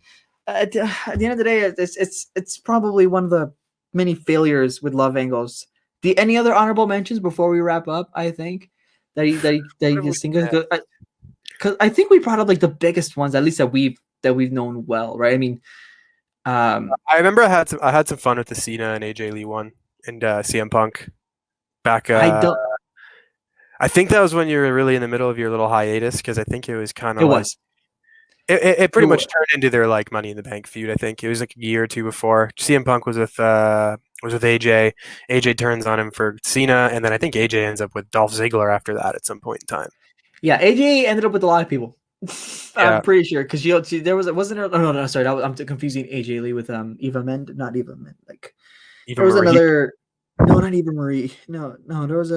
at the end of the day, it's probably one of the many failures with Love Angles. Any other honorable mentions before we wrap up? I think that you What have we just think had? of, because I think we brought up like the biggest ones, at least that we've known well, right? I mean, I remember I had some fun with the Cena and AJ Lee one and CM Punk back. I don't. I think that was when you were really in the middle of your little hiatus because I think it was kind It of like was. it It pretty much was. turned into their like Money in the Bank feud. I think it was like a year or two before. CM Punk was with AJ. AJ turns on him for Cena, and then I think AJ ends up with Dolph Ziggler after that at some point in time. Yeah, AJ ended up with a lot of people. Yeah, I'm pretty sure because see, there wasn't there. No, sorry, I'm confusing AJ Lee with Eva Mend, not Eva Mend. Like Eva there was Marie. another. No, not Eva Marie. No, there was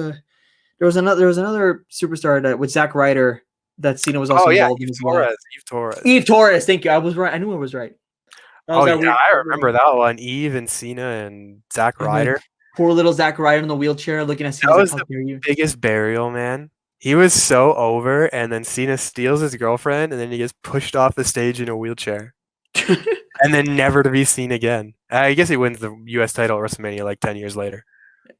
another superstar that with Zack Ryder that Cena was Oh also yeah, involved in Eve as well. Torres. Eve Torres. Eve Torres, thank you. I was right. I knew I was right. That was Oh that yeah, weird. I remember that one. Eve and Cena and Zack And then Ryder. poor little Zack Ryder in the wheelchair looking at Cena's That like, was how the dare you? biggest burial, man. He was so over, and then Cena steals his girlfriend, and then he gets pushed off the stage in a wheelchair, and then never to be seen again. I guess he wins the U.S. title at WrestleMania like 10 years later.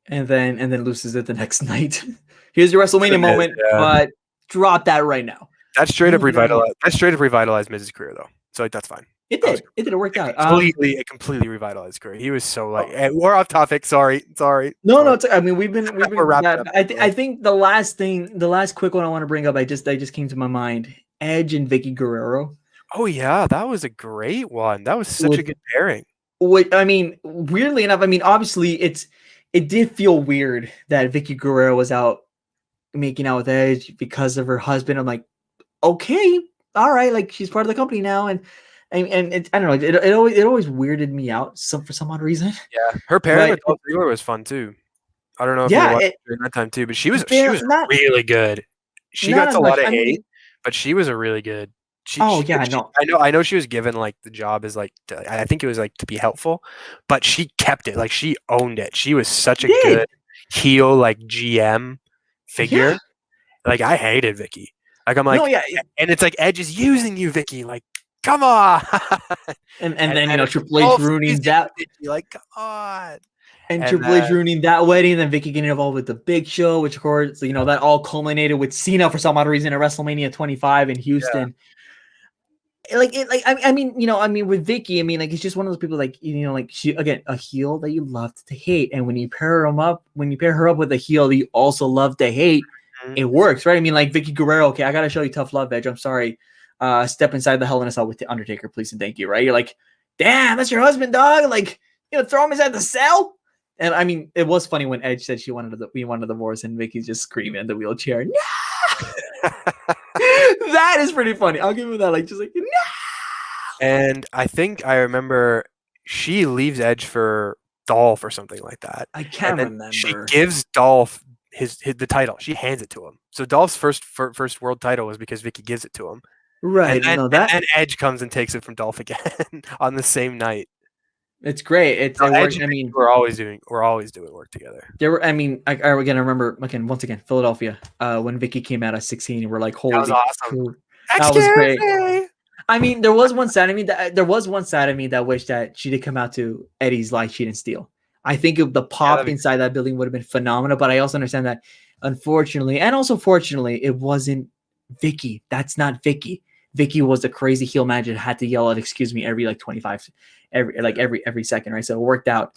and then loses it the next night. Here's your WrestleMania The Miz, moment, yeah. but drop that right now. That straight up Moving right along. revitalized. That straight up revitalized Miz's career, though. So like that's fine. It did. It did. It worked out. It completely revitalized his career. He was so like, we're off topic. Sorry. No. I mean, we've been. We're wrapping up. I think the last quick one I want to bring up, I just came to my mind. Edge and Vicky Guerrero. Oh yeah, that was a great one. That was such a good pairing. I mean, weirdly enough, I mean, obviously it did feel weird that Vicky Guerrero was out making out with Edge because of her husband. I'm like, okay, all right, like she's part of the company now, and it, I don't know, it always weirded me out for some odd reason. Yeah, her pairing with Dolph Ziggler was fun too. I don't know if you watched during that time too, but she was really good. She got a lot of hate, but she was a really good. I know she was given like the job as like I think it was like to be helpful, but she kept it. Like she owned it. She was such a good heel like GM figure. Yeah. Like I hated Vicky. Like I'm like, and it's like Edge is using you, Vicky. Like, come on. and then Triple H ruining that. Vicky, like, come on. And Triple H ruining that wedding, and then Vicky getting involved with the Big Show, which of course that all culminated with Cena for some odd reason at WrestleMania 25 in Houston. Yeah. I mean, with Vicky, I mean, like, it's just one of those people, like, like she, again, a heel that you love to hate. And when you pair her up with a heel that you also love to hate, it works, right? I mean, like Vicky Guerrero, okay, I got to show you tough love, Edge. I'm sorry. Step inside the Hell in a Cell with the Undertaker, please and thank you, right? You're like, damn, that's your husband, dog. Like, throw him inside the cell. And I mean, it was funny when Edge said we wanted a divorce, and Vicky's just screaming in the wheelchair. No! That is pretty funny. I'll give him that. Like, just like, no! And I think I remember she leaves Edge for Dolph or something like that. I can't remember. She gives Dolph the title. She hands it to him. So Dolph's first world title was because Vicky gives it to him. Right. And then Edge comes and takes it from Dolph again on the same night. It's great. It works. I mean, we're always doing work together. There were. I mean, I remember once again Philadelphia when Vicky came out at 16. We're like, holy, that was awesome. That was great. I mean, there was one side of me that wished that she did come out to Eddie's Light, Cheat, and Steal. I think the pop inside that building would have been phenomenal. But I also understand that, unfortunately, and also fortunately, it wasn't Vicky. That's not Vicky. Vicky was a crazy heel manager that had to yell at "excuse me" every like 25, every second, right? So it worked out.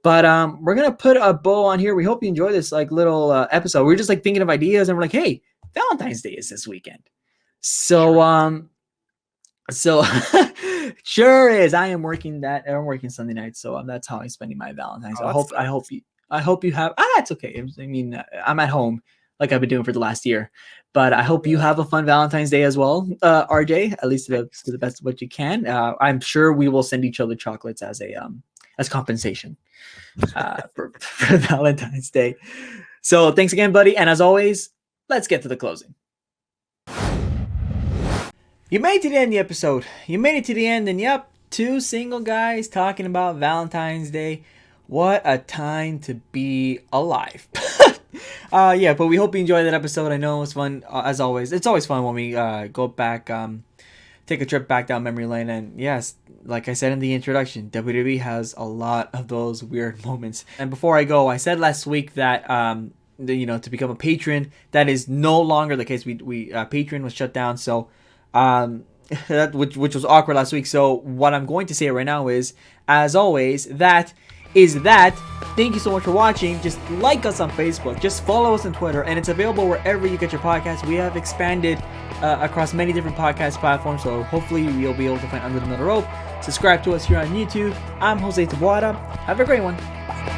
But we're gonna put a bow on here. We hope you enjoy this like little episode. We're just like thinking of ideas, and we're like, hey, Valentine's Day is this weekend. So sure is. I'm working Sunday night, so that's how I'm spending my Valentine's. So I hope you have. It's okay. I mean, I'm at home like I've been doing for the last year, but I hope you have a fun Valentine's Day as well, RJ. At least to the best of what you can. I'm sure we will send each other chocolates as compensation for Valentine's Day. So thanks again, buddy. And as always, let's get to the closing. You made it to the end of the episode. You made it to the end, and yep, 2 single guys talking about Valentine's Day. What a time to be alive. Yeah, but we hope you enjoyed that episode. I know it was fun, as always. It's always fun when we go back, take a trip back down memory lane. And yes, like I said in the introduction, WWE has a lot of those weird moments. And before I go, I said last week that to become a patron, that is no longer the case. We Patreon was shut down, so that which was awkward last week. So what I'm going to say right now is, as always, that. Thank you so much for watching. Just like us on Facebook, just follow us on Twitter, and it's available wherever you get your podcasts. We have expanded across many different podcast platforms, so hopefully you'll be able to find Under the Middle Rope. Subscribe to us here on YouTube. I'm Jose Tabuada. Have a great one. Bye.